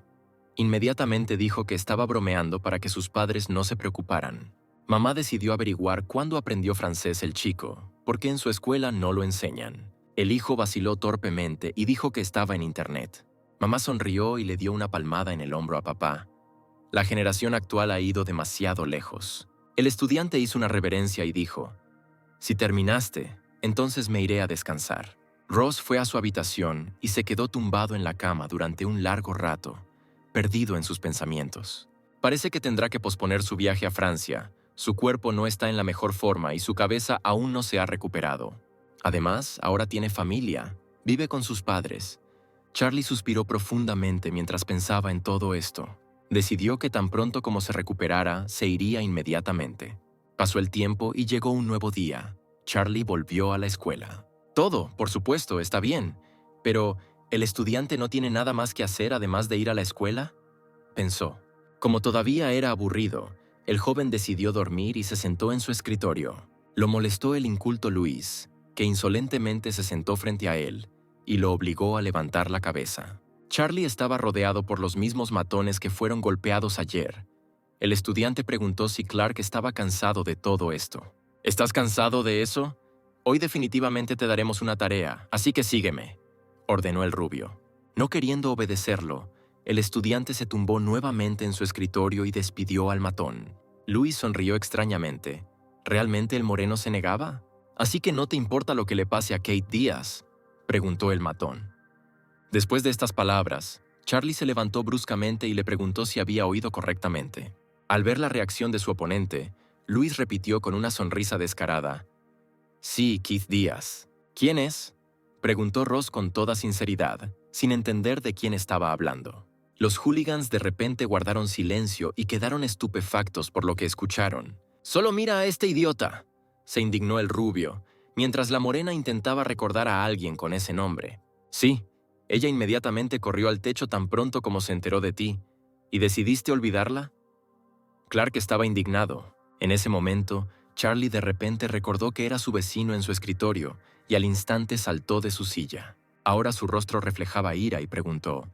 inmediatamente dijo que estaba bromeando para que sus padres no se preocuparan. Mamá decidió averiguar cuándo aprendió francés el chico, porque en su escuela no lo enseñan. El hijo vaciló torpemente y dijo que estaba en internet. Mamá sonrió y le dio una palmada en el hombro a papá. La generación actual ha ido demasiado lejos. El estudiante hizo una reverencia y dijo: «Si terminaste, entonces me iré a descansar». Ross fue a su habitación y se quedó tumbado en la cama durante un largo rato, perdido en sus pensamientos. Parece que tendrá que posponer su viaje a Francia. Su cuerpo no está en la mejor forma y su cabeza aún no se ha recuperado. Además, ahora tiene familia, vive con sus padres. Charlie suspiró profundamente mientras pensaba en todo esto. Decidió que tan pronto como se recuperara, se iría inmediatamente. Pasó el tiempo y llegó un nuevo día. Charlie volvió a la escuela. Todo, por supuesto, está bien, pero ¿el estudiante no tiene nada más que hacer además de ir a la escuela?, pensó. Como todavía era aburrido, el joven decidió dormir y se sentó en su escritorio. Lo molestó el inculto Luis, que insolentemente se sentó frente a él y lo obligó a levantar la cabeza. Charlie estaba rodeado por los mismos matones que fueron golpeados ayer. El estudiante preguntó si Clark estaba cansado de todo esto. «¿Estás cansado de eso? Hoy definitivamente te daremos una tarea, así que sígueme», ordenó el rubio. No queriendo obedecerlo, el estudiante se tumbó nuevamente en su escritorio y despidió al matón. Luis sonrió extrañamente. ¿Realmente el moreno se negaba? «¿Así que no te importa lo que le pase a Kate Díaz?», preguntó el matón. Después de estas palabras, Charlie se levantó bruscamente y le preguntó si había oído correctamente. Al ver la reacción de su oponente, Luis repitió con una sonrisa descarada: «Sí, Keith Díaz». «¿Quién es?», preguntó Ross con toda sinceridad, sin entender de quién estaba hablando. Los hooligans de repente guardaron silencio y quedaron estupefactos por lo que escucharon. «Solo mira a este idiota», se indignó el rubio, mientras la morena intentaba recordar a alguien con ese nombre. «Sí, ella inmediatamente corrió al techo tan pronto como se enteró de ti. ¿Y decidiste olvidarla?». Clark estaba indignado. En ese momento, Charlie de repente recordó que era su vecino en su escritorio y al instante saltó de su silla. Ahora su rostro reflejaba ira y preguntó: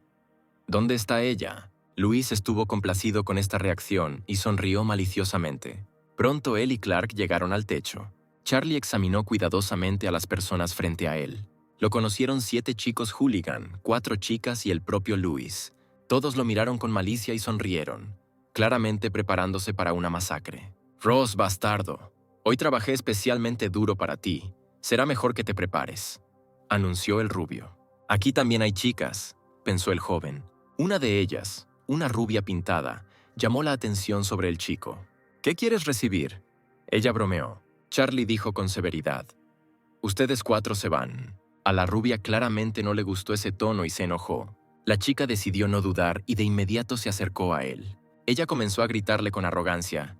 ¿Dónde está ella? Luis estuvo complacido con esta reacción y sonrió maliciosamente. Pronto él y Clark llegaron al techo. Charlie examinó cuidadosamente a las personas frente a él. Lo conocieron 7 chicos hooligan, 4 chicas y el propio Luis. Todos lo miraron con malicia y sonrieron, claramente preparándose para una masacre. «Ross, bastardo, hoy trabajé especialmente duro para ti. Será mejor que te prepares», anunció el rubio. «Aquí también hay chicas», pensó el joven. Una de ellas, una rubia pintada, llamó la atención sobre el chico. «¿Qué quieres recibir?», ella bromeó. Charlie dijo con severidad: «Ustedes 4 se van». A la rubia claramente no le gustó ese tono y se enojó. La chica decidió no dudar y de inmediato se acercó a él. Ella comenzó a gritarle con arrogancia: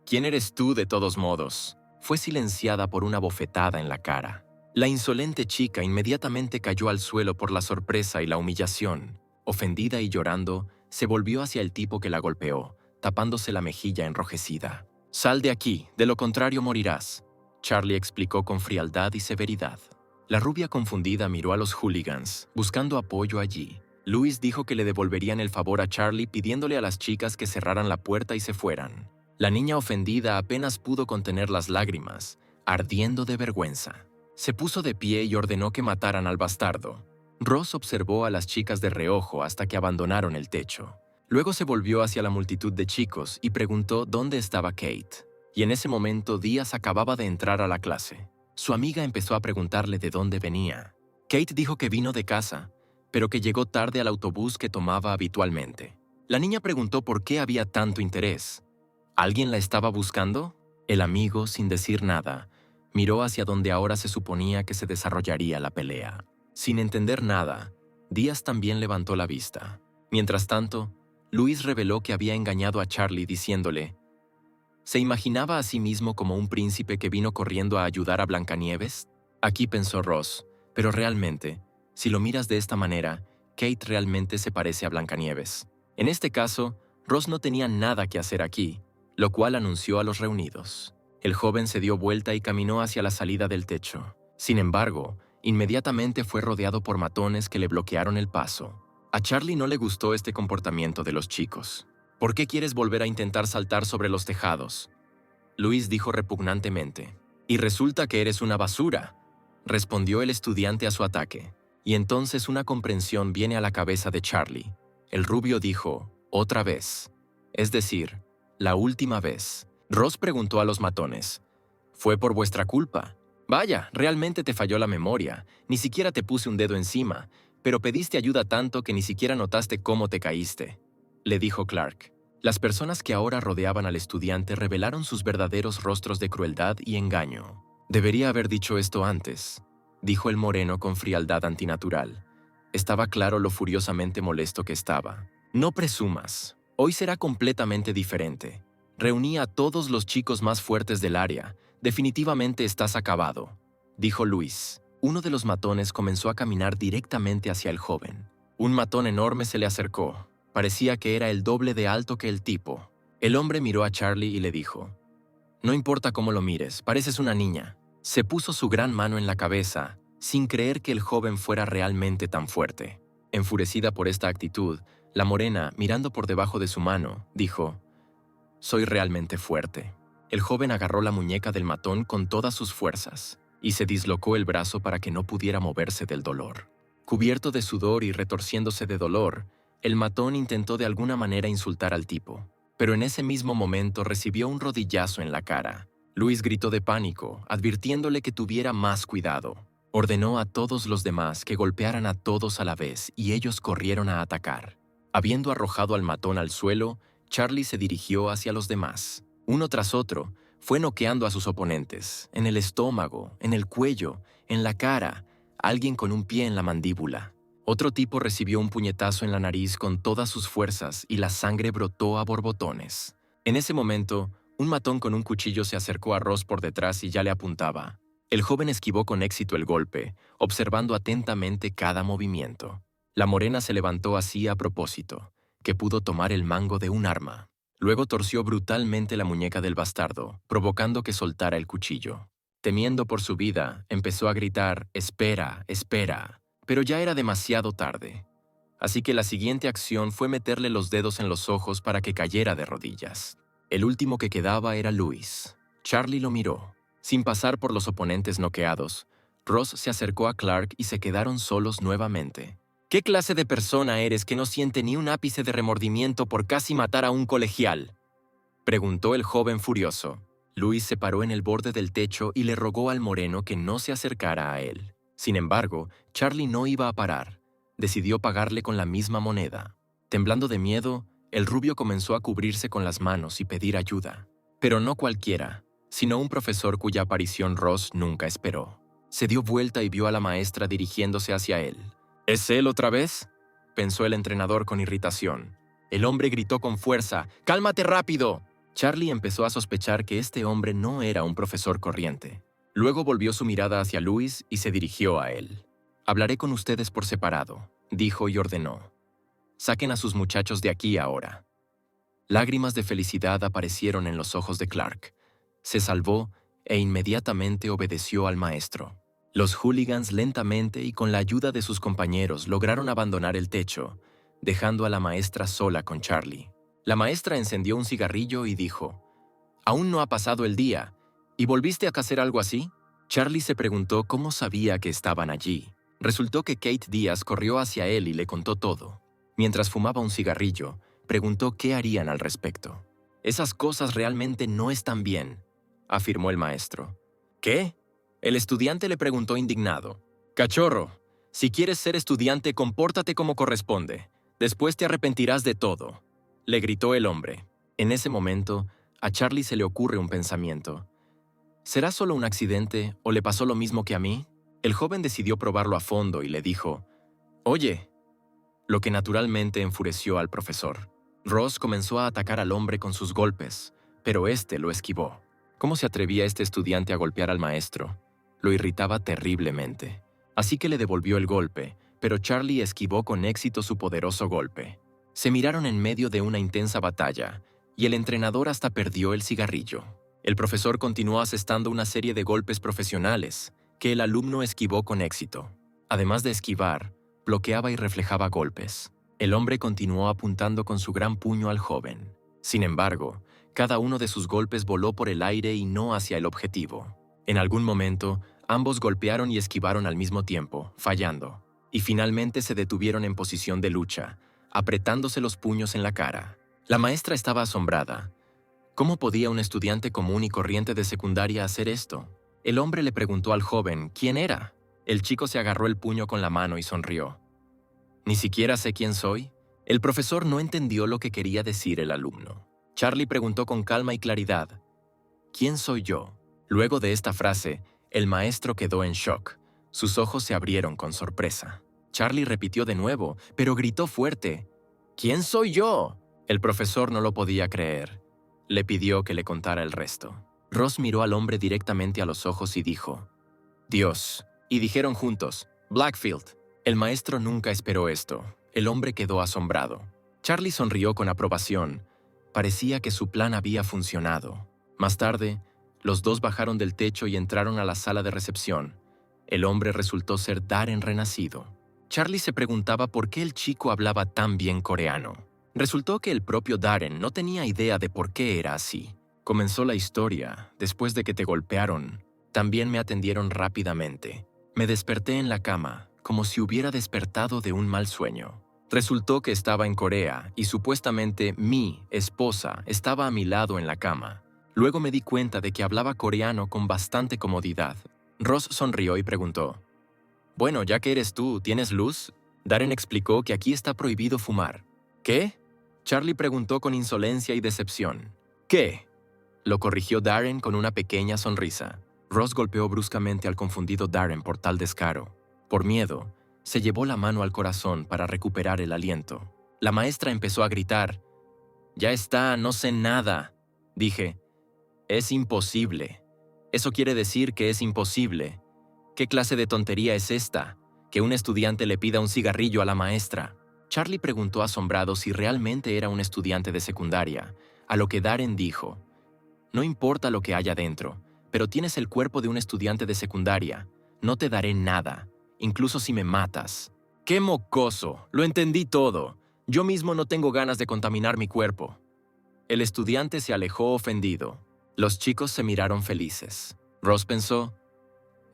«¿Quién eres tú de todos modos?». Fue silenciada por una bofetada en la cara. La insolente chica inmediatamente cayó al suelo por la sorpresa y la humillación. Ofendida y llorando, se volvió hacia el tipo que la golpeó, tapándose la mejilla enrojecida. «Sal de aquí, de lo contrario morirás», Charlie explicó con frialdad y severidad. La rubia confundida miró a los hooligans, buscando apoyo allí. Luis dijo que le devolverían el favor a Charlie pidiéndole a las chicas que cerraran la puerta y se fueran. La niña ofendida apenas pudo contener las lágrimas, ardiendo de vergüenza. Se puso de pie y ordenó que mataran al bastardo. Ross observó a las chicas de reojo hasta que abandonaron el techo. Luego se volvió hacia la multitud de chicos y preguntó dónde estaba Kate. Y en ese momento Díaz acababa de entrar a la clase. Su amiga empezó a preguntarle de dónde venía. Kate dijo que vino de casa, pero que llegó tarde al autobús que tomaba habitualmente. La niña preguntó por qué había tanto interés. ¿Alguien la estaba buscando? El amigo, sin decir nada, miró hacia donde ahora se suponía que se desarrollaría la pelea. Sin entender nada, Díaz también levantó la vista. Mientras tanto, Luis reveló que había engañado a Charlie diciéndole: ¿se imaginaba a sí mismo como un príncipe que vino corriendo a ayudar a Blancanieves? Aquí pensó Ross, pero realmente, si lo miras de esta manera, Kate realmente se parece a Blancanieves. En este caso, Ross no tenía nada que hacer aquí, lo cual anunció a los reunidos. El joven se dio vuelta y caminó hacia la salida del techo. Sin embargo, inmediatamente fue rodeado por matones que le bloquearon el paso. A Charlie no le gustó este comportamiento de los chicos. «¿Por qué quieres volver a intentar saltar sobre los tejados?», Luis dijo repugnantemente. «Y resulta que eres una basura», respondió el estudiante a su ataque. Y entonces una comprensión viene a la cabeza de Charlie. El rubio dijo: «Otra vez», es decir, la última vez. Ross preguntó a los matones: «¿Fue por vuestra culpa?». «Vaya, realmente te falló la memoria. Ni siquiera te puse un dedo encima, pero pediste ayuda tanto que ni siquiera notaste cómo te caíste», le dijo Clark. Las personas que ahora rodeaban al estudiante revelaron sus verdaderos rostros de crueldad y engaño. «Debería haber dicho esto antes», dijo el moreno con frialdad antinatural. Estaba claro lo furiosamente molesto que estaba. «No presumas. Hoy será completamente diferente. Reuní a todos los chicos más fuertes del área. Definitivamente estás acabado», dijo Luis. Uno de los matones comenzó a caminar directamente hacia el joven. Un matón enorme se le acercó. Parecía que era el doble de alto que el tipo. El hombre miró a Charlie y le dijo: «No importa cómo lo mires, pareces una niña». Se puso su gran mano en la cabeza, sin creer que el joven fuera realmente tan fuerte. Enfurecida por esta actitud, la morena, mirando por debajo de su mano, dijo: «Soy realmente fuerte». El joven agarró la muñeca del matón con todas sus fuerzas y se dislocó el brazo para que no pudiera moverse del dolor. Cubierto de sudor y retorciéndose de dolor, el matón intentó de alguna manera insultar al tipo, pero en ese mismo momento recibió un rodillazo en la cara. Luis gritó de pánico, advirtiéndole que tuviera más cuidado. Ordenó a todos los demás que golpearan a todos a la vez y ellos corrieron a atacar. Habiendo arrojado al matón al suelo, Charlie se dirigió hacia los demás. Uno tras otro, fue noqueando a sus oponentes, en el estómago, en el cuello, en la cara, alguien con un pie en la mandíbula. Otro tipo recibió un puñetazo en la nariz con todas sus fuerzas y la sangre brotó a borbotones. En ese momento, un matón con un cuchillo se acercó a Ross por detrás y ya le apuntaba. El joven esquivó con éxito el golpe, observando atentamente cada movimiento. La morena se levantó así a propósito, que pudo tomar el mango de un arma. Luego torció brutalmente la muñeca del bastardo, provocando que soltara el cuchillo. Temiendo por su vida, empezó a gritar, «¡Espera, espera!». Pero ya era demasiado tarde. Así que la siguiente acción fue meterle los dedos en los ojos para que cayera de rodillas. El último que quedaba era Louis. Charlie lo miró. Sin pasar por los oponentes noqueados, Ross se acercó a Clark y se quedaron solos nuevamente. «¿Qué clase de persona eres que no siente ni un ápice de remordimiento por casi matar a un colegial?», preguntó el joven furioso. Louis se paró en el borde del techo y le rogó al moreno que no se acercara a él. Sin embargo, Charlie no iba a parar. Decidió pagarle con la misma moneda. Temblando de miedo, el rubio comenzó a cubrirse con las manos y pedir ayuda. Pero no cualquiera, sino un profesor cuya aparición Ross nunca esperó. Se dio vuelta y vio a la maestra dirigiéndose hacia él. «¿Es él otra vez?», pensó el entrenador con irritación. El hombre gritó con fuerza, «¡Cálmate rápido!». Charlie empezó a sospechar que este hombre no era un profesor corriente. Luego volvió su mirada hacia Louis y se dirigió a él. «Hablaré con ustedes por separado», dijo y ordenó. «Saquen a sus muchachos de aquí ahora». Lágrimas de felicidad aparecieron en los ojos de Clark. Se salvó e inmediatamente obedeció al maestro. Los hooligans lentamente y con la ayuda de sus compañeros lograron abandonar el techo, dejando a la maestra sola con Charlie. La maestra encendió un cigarrillo y dijo, «¿Aún no ha pasado el día? ¿Y volviste a hacer algo así?». Charlie se preguntó cómo sabía que estaban allí. Resultó que Kate Díaz corrió hacia él y le contó todo. Mientras fumaba un cigarrillo, preguntó qué harían al respecto. «Esas cosas realmente no están bien», afirmó el maestro. «¿Qué?», el estudiante le preguntó indignado. «Cachorro, si quieres ser estudiante, compórtate como corresponde. Después te arrepentirás de todo», le gritó el hombre. En ese momento, a Charlie se le ocurre un pensamiento. ¿Será solo un accidente o le pasó lo mismo que a mí? El joven decidió probarlo a fondo y le dijo, «Oye», lo que naturalmente enfureció al profesor. Ross comenzó a atacar al hombre con sus golpes, pero éste lo esquivó. ¿Cómo se atrevía este estudiante a golpear al maestro? Lo irritaba terriblemente. Así que le devolvió el golpe, pero Charlie esquivó con éxito su poderoso golpe. Se miraron en medio de una intensa batalla, y el entrenador hasta perdió el cigarrillo. El profesor continuó asestando una serie de golpes profesionales, que el alumno esquivó con éxito. Además de esquivar, bloqueaba y reflejaba golpes. El hombre continuó apuntando con su gran puño al joven. Sin embargo, cada uno de sus golpes voló por el aire y no hacia el objetivo. En algún momento, ambos golpearon y esquivaron al mismo tiempo, fallando, y finalmente se detuvieron en posición de lucha, apretándose los puños en la cara. La maestra estaba asombrada. ¿Cómo podía un estudiante común y corriente de secundaria hacer esto? El hombre le preguntó al joven quién era. El chico se agarró el puño con la mano y sonrió. «Ni siquiera sé quién soy». El profesor no entendió lo que quería decir el alumno. Charlie preguntó con calma y claridad, «¿Quién soy yo?». Luego de esta frase, el maestro quedó en shock. Sus ojos se abrieron con sorpresa. Charlie repitió de nuevo, pero gritó fuerte, «¿Quién soy yo?». El profesor no lo podía creer. Le pidió que le contara el resto. Ross miró al hombre directamente a los ojos y dijo, «Dios». Y dijeron juntos, «Blackfield». El maestro nunca esperó esto. El hombre quedó asombrado. Charlie sonrió con aprobación. Parecía que su plan había funcionado. Más tarde, los dos bajaron del techo y entraron a la sala de recepción. El hombre resultó ser Darren renacido. Charlie se preguntaba por qué el chico hablaba tan bien coreano. Resultó que el propio Darren no tenía idea de por qué era así. Comenzó la historia, después de que te golpearon. También me atendieron rápidamente. Me desperté en la cama, como si hubiera despertado de un mal sueño. Resultó que estaba en Corea y supuestamente mi esposa estaba a mi lado en la cama. Luego me di cuenta de que hablaba coreano con bastante comodidad. Ross sonrió y preguntó, «Bueno, ya que eres tú, ¿tienes luz?». Darren explicó que aquí está prohibido fumar. «¿Qué?». Charlie preguntó con insolencia y decepción. «¿Qué?». Lo corrigió Darren con una pequeña sonrisa. Ross golpeó bruscamente al confundido Darren por tal descaro. Por miedo, se llevó la mano al corazón para recuperar el aliento. La maestra empezó a gritar, «Ya está, no sé nada». Dije, «Es imposible». Eso quiere decir que es imposible. ¿Qué clase de tontería es esta? Que un estudiante le pida un cigarrillo a la maestra. Charlie preguntó asombrado si realmente era un estudiante de secundaria, a lo que Darren dijo, «No importa lo que haya dentro, pero tienes el cuerpo de un estudiante de secundaria. No te daré nada, incluso si me matas». ¡Qué mocoso! Lo entendí todo. Yo mismo no tengo ganas de contaminar mi cuerpo. El estudiante se alejó ofendido. Los chicos se miraron felices. Ross pensó: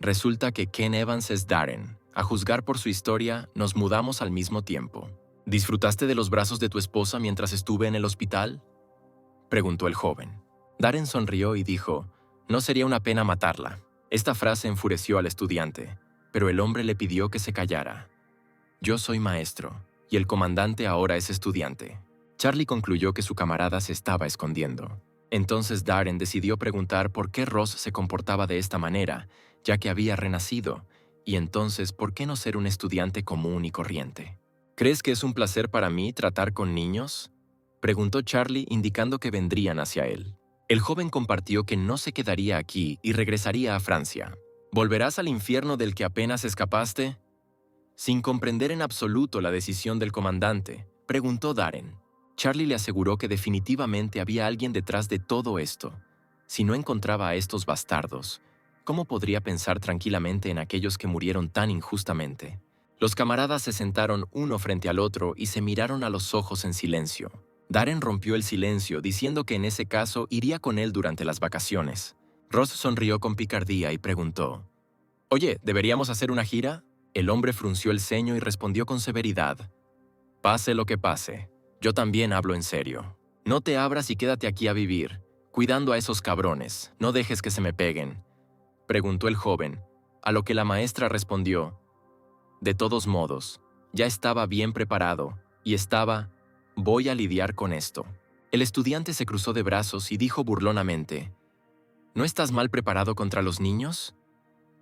resulta que Ken Evans es Darren. A juzgar por su historia, nos mudamos al mismo tiempo. ¿Disfrutaste de los brazos de tu esposa mientras estuve en el hospital?, preguntó el joven. Darren sonrió y dijo: no sería una pena matarla. Esta frase enfureció al estudiante, pero el hombre le pidió que se callara. Yo soy maestro, y el comandante ahora es estudiante. Charlie concluyó que su camarada se estaba escondiendo. Entonces Darren decidió preguntar por qué Ross se comportaba de esta manera, ya que había renacido, y entonces ¿por qué no ser un estudiante común y corriente? ¿Crees que es un placer para mí tratar con niños?, preguntó Charlie, indicando que vendrían hacia él. El joven compartió que no se quedaría aquí y regresaría a Francia. ¿Volverás al infierno del que apenas escapaste? Sin comprender en absoluto la decisión del comandante, preguntó Darren. Charlie le aseguró que definitivamente había alguien detrás de todo esto. Si no encontraba a estos bastardos, ¿cómo podría pensar tranquilamente en aquellos que murieron tan injustamente? Los camaradas se sentaron uno frente al otro y se miraron a los ojos en silencio. Darren rompió el silencio diciendo que en ese caso iría con él durante las vacaciones. Ross sonrió con picardía y preguntó: «Oye, ¿deberíamos hacer una gira?». El hombre frunció el ceño y respondió con severidad: «Pase lo que pase, yo también hablo en serio. No te abras y quédate aquí a vivir, cuidando a esos cabrones. No dejes que se me peguen», preguntó el joven, a lo que la maestra respondió: «De todos modos, ya estaba bien preparado y voy a lidiar con esto». El estudiante se cruzó de brazos y dijo burlonamente: «¿No estás mal preparado contra los niños?».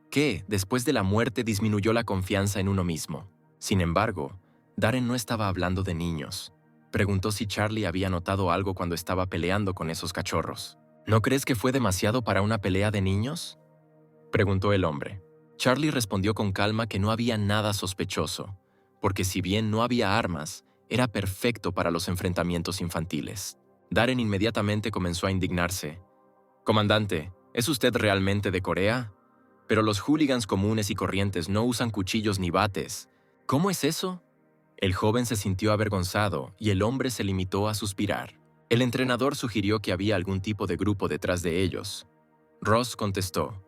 Que, después de la muerte, disminuyó la confianza en uno mismo. Sin embargo, Darren no estaba hablando de niños. Preguntó si Charlie había notado algo cuando estaba peleando con esos cachorros. «¿No crees que fue demasiado para una pelea de niños?», preguntó el hombre. Charlie respondió con calma que no había nada sospechoso, porque si bien no había armas, era perfecto para los enfrentamientos infantiles. Darren inmediatamente comenzó a indignarse. «Comandante, ¿es usted realmente de Corea? Pero los hooligans comunes y corrientes no usan cuchillos ni bates. ¿Cómo es eso?». El joven se sintió avergonzado y el hombre se limitó a suspirar. El entrenador sugirió que había algún tipo de grupo detrás de ellos. Ross contestó: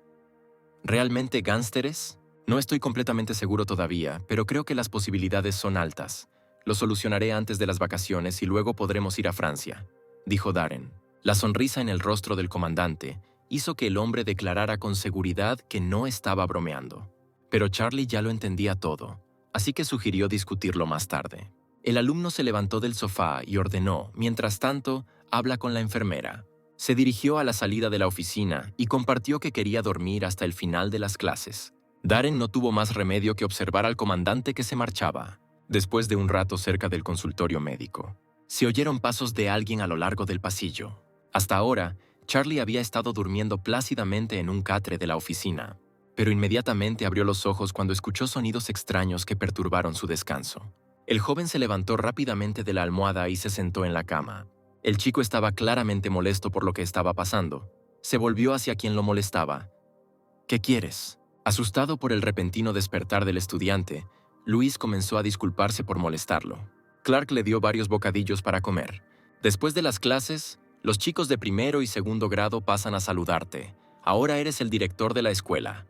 «¿Realmente gánsteres? No estoy completamente seguro todavía, pero creo que las posibilidades son altas. Lo solucionaré antes de las vacaciones y luego podremos ir a Francia», dijo Darren. La sonrisa en el rostro del comandante hizo que el hombre declarara con seguridad que no estaba bromeando. Pero Charlie ya lo entendía todo, así que sugirió discutirlo más tarde. El alumno se levantó del sofá y ordenó: «Mientras tanto, habla con la enfermera». Se dirigió a la salida de la oficina y compartió que quería dormir hasta el final de las clases. Darren no tuvo más remedio que observar al comandante que se marchaba. Después de un rato cerca del consultorio médico, se oyeron pasos de alguien a lo largo del pasillo. Hasta ahora, Charlie había estado durmiendo plácidamente en un catre de la oficina, pero inmediatamente abrió los ojos cuando escuchó sonidos extraños que perturbaron su descanso. El joven se levantó rápidamente de la almohada y se sentó en la cama. El chico estaba claramente molesto por lo que estaba pasando. Se volvió hacia quien lo molestaba. «¿Qué quieres?». Asustado por el repentino despertar del estudiante, Luis comenzó a disculparse por molestarlo. Clark le dio varios bocadillos para comer. «Después de las clases, los chicos de primero y segundo grado pasan a saludarte. Ahora eres el director de la escuela»,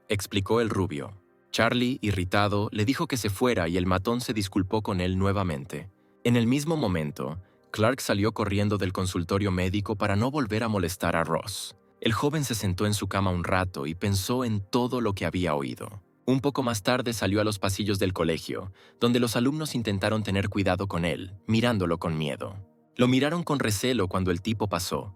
explicó el rubio. Charlie, irritado, le dijo que se fuera y el matón se disculpó con él nuevamente. En el mismo momento, Clark salió corriendo del consultorio médico para no volver a molestar a Ross. El joven se sentó en su cama un rato y pensó en todo lo que había oído. Un poco más tarde salió a los pasillos del colegio, donde los alumnos intentaron tener cuidado con él, mirándolo con miedo. Lo miraron con recelo cuando el tipo pasó,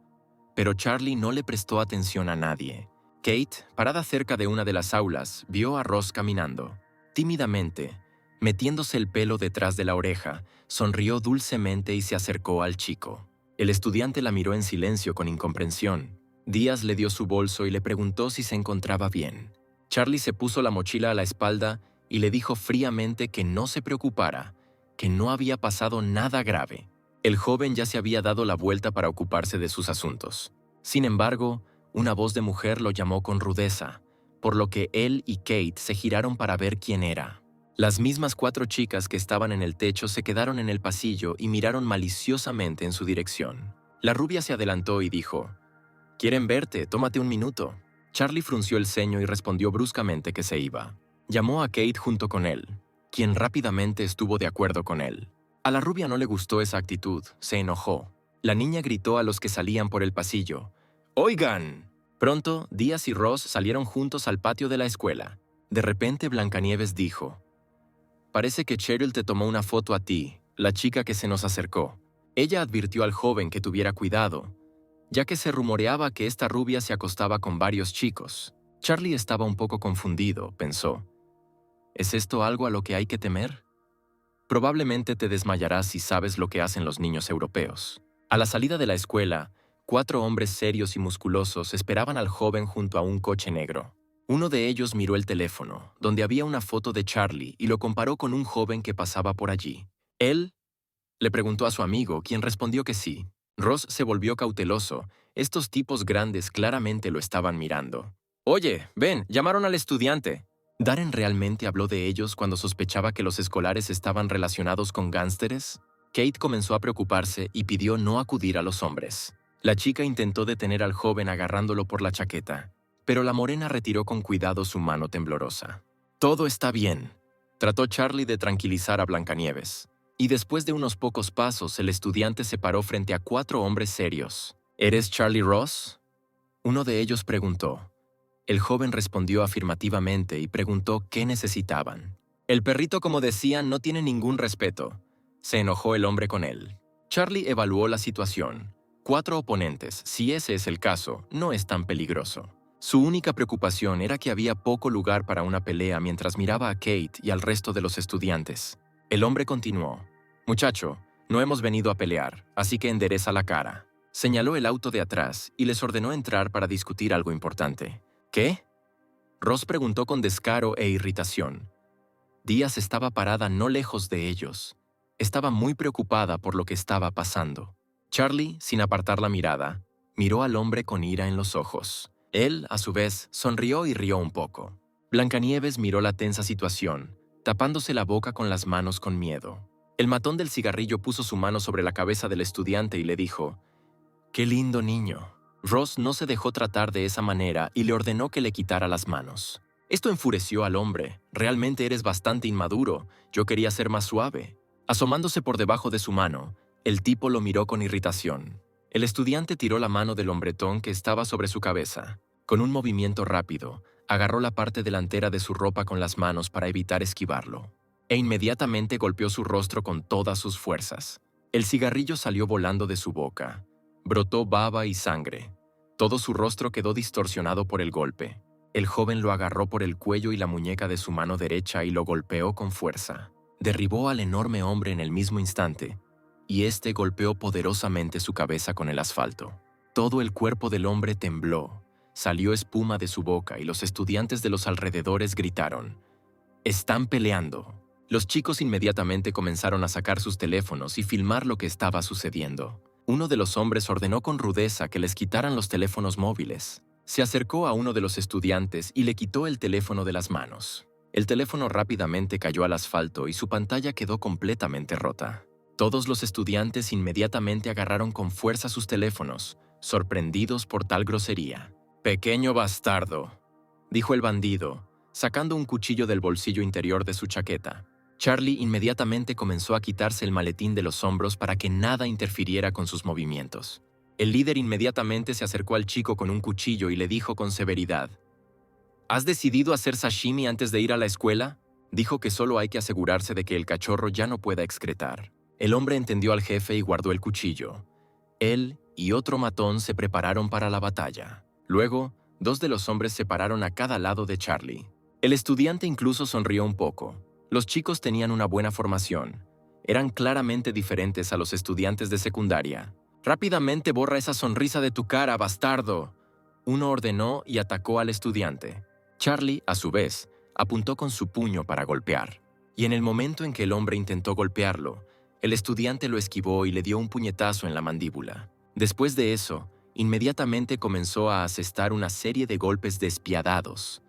pero Charlie no le prestó atención a nadie. Kate, parada cerca de una de las aulas, vio a Ross caminando. Tímidamente, metiéndose el pelo detrás de la oreja, sonrió dulcemente y se acercó al chico. El estudiante la miró en silencio con incomprensión. Díaz le dio su bolso y le preguntó si se encontraba bien. Charlie se puso la mochila a la espalda y le dijo fríamente que no se preocupara, que no había pasado nada grave. El joven ya se había dado la vuelta para ocuparse de sus asuntos. Sin embargo, Una voz de mujer lo llamó con rudeza, por lo que él y Kate se giraron para ver quién era. Las mismas 4 chicas que estaban en el techo se quedaron en el pasillo y miraron maliciosamente en su dirección. La rubia se adelantó y dijo: «Quieren verte, tómate un minuto». Charlie frunció el ceño y respondió bruscamente que se iba. Llamó a Kate junto con él, quien rápidamente estuvo de acuerdo con él. A la rubia no le gustó esa actitud, se enojó. La niña gritó a los que salían por el pasillo: «¡Oigan!». Pronto, Díaz y Ross salieron juntos al patio de la escuela. De repente, Blancanieves dijo: «Parece que Cheryl te tomó una foto a ti, la chica que se nos acercó». Ella advirtió al joven que tuviera cuidado, ya que se rumoreaba que esta rubia se acostaba con varios chicos. Charlie estaba un poco confundido, pensó. ¿Es esto algo a lo que hay que temer? Probablemente te desmayarás si sabes lo que hacen los niños europeos. A la salida de la escuela, 4 hombres serios y musculosos esperaban al joven junto a un coche negro. Uno de ellos miró el teléfono, donde había una foto de Charlie, y lo comparó con un joven que pasaba por allí. ¿Él? Le preguntó a su amigo, quien respondió que sí. Ross se volvió cauteloso. Estos tipos grandes claramente lo estaban mirando. «Oye, ven, llamaron al estudiante». ¿Darren realmente habló de ellos cuando sospechaba que los escolares estaban relacionados con gánsteres? Kate comenzó a preocuparse y pidió no acudir a los hombres. La chica intentó detener al joven agarrándolo por la chaqueta, pero la morena retiró con cuidado su mano temblorosa. «Todo está bien», trató Charlie de tranquilizar a Blancanieves. Y después de unos pocos pasos, el estudiante se paró frente a 4 hombres serios. «¿Eres Charlie Ross?», uno de ellos preguntó. El joven respondió afirmativamente y preguntó qué necesitaban. «El perrito, como decían, no tiene ningún respeto», se enojó el hombre con él. Charlie evaluó la situación. 4 oponentes, si ese es el caso, no es tan peligroso. Su única preocupación era que había poco lugar para una pelea mientras miraba a Kate y al resto de los estudiantes. El hombre continuó: «Muchacho, no hemos venido a pelear, así que endereza la cara». Señaló el auto de atrás y les ordenó entrar para discutir algo importante. «¿Qué?», Ross preguntó con descaro e irritación. Díaz estaba parada no lejos de ellos. Estaba muy preocupada por lo que estaba pasando. Charlie, sin apartar la mirada, miró al hombre con ira en los ojos. Él, a su vez, sonrió y rió un poco. Blancanieves miró la tensa situación, tapándose la boca con las manos con miedo. El matón del cigarrillo puso su mano sobre la cabeza del estudiante y le dijo: «¡Qué lindo niño!». Ross no se dejó tratar de esa manera y le ordenó que le quitara las manos. Esto enfureció al hombre. «Realmente eres bastante inmaduro. Yo quería ser más suave». Asomándose por debajo de su mano, el tipo lo miró con irritación. El estudiante tiró la mano del hombretón que estaba sobre su cabeza. Con un movimiento rápido, agarró la parte delantera de su ropa con las manos para evitar esquivarlo, e inmediatamente golpeó su rostro con todas sus fuerzas. El cigarrillo salió volando de su boca. Brotó baba y sangre. Todo su rostro quedó distorsionado por el golpe. El joven lo agarró por el cuello y la muñeca de su mano derecha y lo golpeó con fuerza. Derribó al enorme hombre en el mismo instante, y este golpeó poderosamente su cabeza con el asfalto. Todo el cuerpo del hombre tembló, salió espuma de su boca y los estudiantes de los alrededores gritaron: «¡Están peleando!». Los chicos inmediatamente comenzaron a sacar sus teléfonos y filmar lo que estaba sucediendo. Uno de los hombres ordenó con rudeza que les quitaran los teléfonos móviles. Se acercó a uno de los estudiantes y le quitó el teléfono de las manos. El teléfono rápidamente cayó al asfalto y su pantalla quedó completamente rota. Todos los estudiantes inmediatamente agarraron con fuerza sus teléfonos, sorprendidos por tal grosería. «Pequeño bastardo», dijo el bandido, sacando un cuchillo del bolsillo interior de su chaqueta. Charlie inmediatamente comenzó a quitarse el maletín de los hombros para que nada interfiriera con sus movimientos. El líder inmediatamente se acercó al chico con un cuchillo y le dijo con severidad: «¿Has decidido hacer sashimi antes de ir a la escuela?». Dijo que solo hay que asegurarse de que el cachorro ya no pueda excretar. El hombre entendió al jefe y guardó el cuchillo. Él y otro matón se prepararon para la batalla. Luego, 2 de los hombres se pararon a cada lado de Charlie. El estudiante incluso sonrió un poco. Los chicos tenían una buena formación. Eran claramente diferentes a los estudiantes de secundaria. «Rápidamente borra esa sonrisa de tu cara, bastardo», uno ordenó y atacó al estudiante. Charlie, a su vez, apuntó con su puño para golpear. Y en el momento en que el hombre intentó golpearlo, el estudiante lo esquivó y le dio un puñetazo en la mandíbula. Después de eso, Inmediatamente comenzó a asestar una serie de golpes despiadados.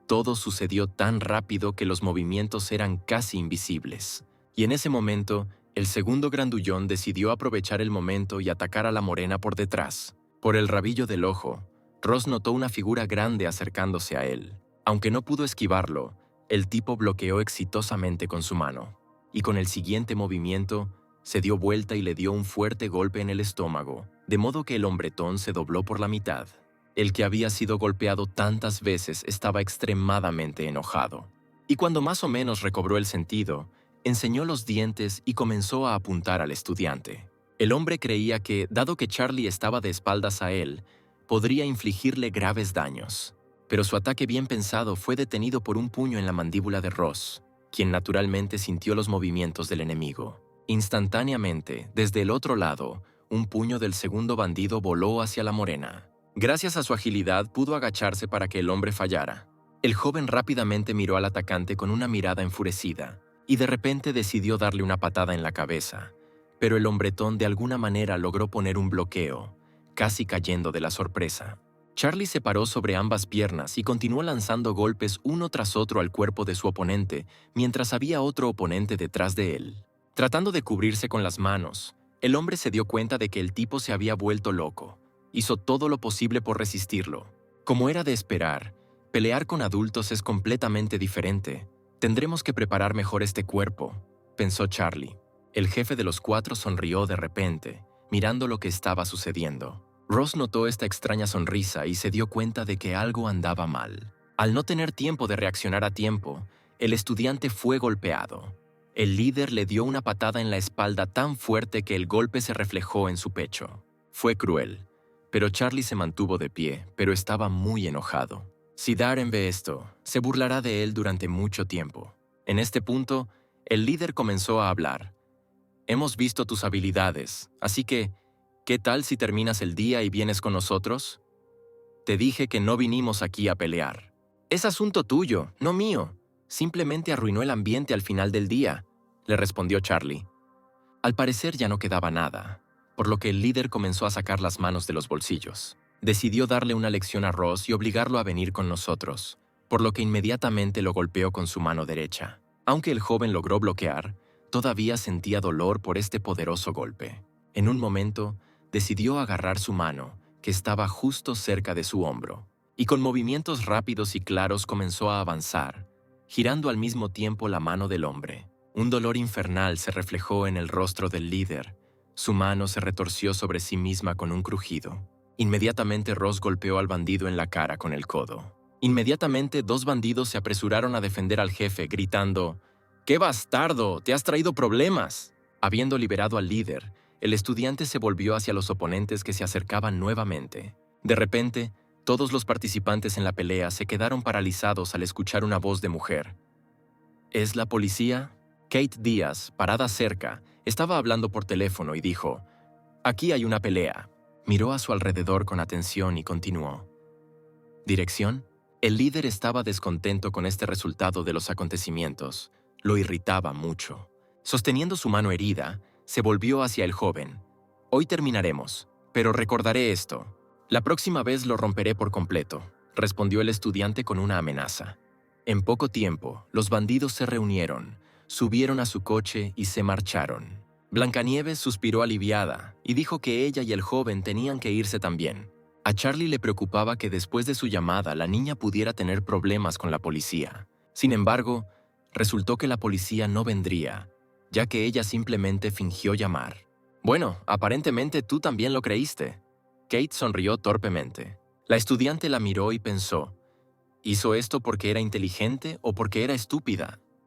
Todo sucedió tan rápido que los movimientos eran casi invisibles. Y en ese momento, el segundo grandullón decidió aprovechar el momento y atacar a la morena por detrás. Por el rabillo del ojo, Ross notó una figura grande acercándose a él. Aunque no pudo esquivarlo, el tipo bloqueó exitosamente con su mano. Y con el siguiente movimiento, se dio vuelta y le dio un fuerte golpe en el estómago, de modo que el hombretón se dobló por la mitad. El que había sido golpeado tantas veces estaba extremadamente enojado. Y cuando más o menos recobró el sentido, enseñó los dientes y comenzó a apuntar al estudiante. El hombre creía que, dado que Charlie estaba de espaldas a él, podría infligirle graves daños. Pero su ataque bien pensado fue detenido por un puño en la mandíbula de Ross, quien naturalmente sintió los movimientos del enemigo. Instantáneamente, desde el otro lado, un puño del segundo bandido voló hacia la morena. Gracias a su agilidad pudo agacharse para que el hombre fallara. El joven rápidamente miró al atacante con una mirada enfurecida y de repente decidió darle una patada en la cabeza, pero el hombretón de alguna manera logró poner un bloqueo, casi cayendo de la sorpresa. Charlie se paró sobre ambas piernas y continuó lanzando golpes uno tras otro al cuerpo de su oponente, mientras había otro oponente detrás de él. Tratando de cubrirse con las manos, el hombre se dio cuenta de que el tipo se había vuelto loco. Hizo todo lo posible por resistirlo. Como era de esperar, pelear con adultos es completamente diferente. Tendremos que preparar mejor este cuerpo, pensó Charlie. El jefe de los cuatro sonrió de repente, mirando lo que estaba sucediendo. Ross notó esta extraña sonrisa y se dio cuenta de que algo andaba mal. Al no tener tiempo de reaccionar a tiempo, el estudiante fue golpeado. El líder le dio una patada en la espalda tan fuerte que el golpe se reflejó en su pecho. Fue cruel, pero Charlie se mantuvo de pie, pero estaba muy enojado. Si Darren ve esto, se burlará de él durante mucho tiempo. En este punto, el líder comenzó a hablar. Hemos visto tus habilidades, así que, ¿qué tal si terminas el día y vienes con nosotros? Te dije que no vinimos aquí a pelear. Es asunto tuyo, no mío. Simplemente arruinó el ambiente al final del día, le respondió Charlie. Al parecer ya no quedaba nada, por lo que el líder comenzó a sacar las manos de los bolsillos. Decidió darle una lección a Ross y obligarlo a venir con nosotros, por lo que inmediatamente lo golpeó con su mano derecha. Aunque el joven logró bloquear, todavía sentía dolor por este poderoso golpe. En un momento, decidió agarrar su mano, que estaba justo cerca de su hombro, y con movimientos rápidos y claros comenzó a avanzar, girando al mismo tiempo la mano del hombre. Un dolor infernal se reflejó en el rostro del líder. Su mano se retorció sobre sí misma con un crujido. Inmediatamente Ross golpeó al bandido en la cara con el codo. Inmediatamente dos bandidos se apresuraron a defender al jefe, gritando: ¡Qué bastardo! ¡Te has traído problemas! Habiendo liberado al líder, el estudiante se volvió hacia los oponentes que se acercaban nuevamente. De repente, todos los participantes en la pelea se quedaron paralizados al escuchar una voz de mujer. ¿Es la policía? Kate Díaz, parada cerca, estaba hablando por teléfono y dijo: «Aquí hay una pelea». Miró a su alrededor con atención y continuó. ¿Dirección? El líder estaba descontento con este resultado de los acontecimientos. Lo irritaba mucho. Sosteniendo su mano herida, se volvió hacia el joven. «Hoy terminaremos, pero recordaré esto. La próxima vez lo romperé por completo», respondió el estudiante con una amenaza. En poco tiempo, los bandidos se reunieron, subieron a su coche y se marcharon. Blancanieves suspiró aliviada y dijo que ella y el joven tenían que irse también. A Charlie le preocupaba que después de su llamada la niña pudiera tener problemas con la policía. Sin embargo, resultó que la policía no vendría, ya que ella simplemente fingió llamar. «Bueno, aparentemente tú también lo creíste». Kate sonrió torpemente. La estudiante la miró y pensó: ¿hizo esto porque era inteligente o porque era estúpida?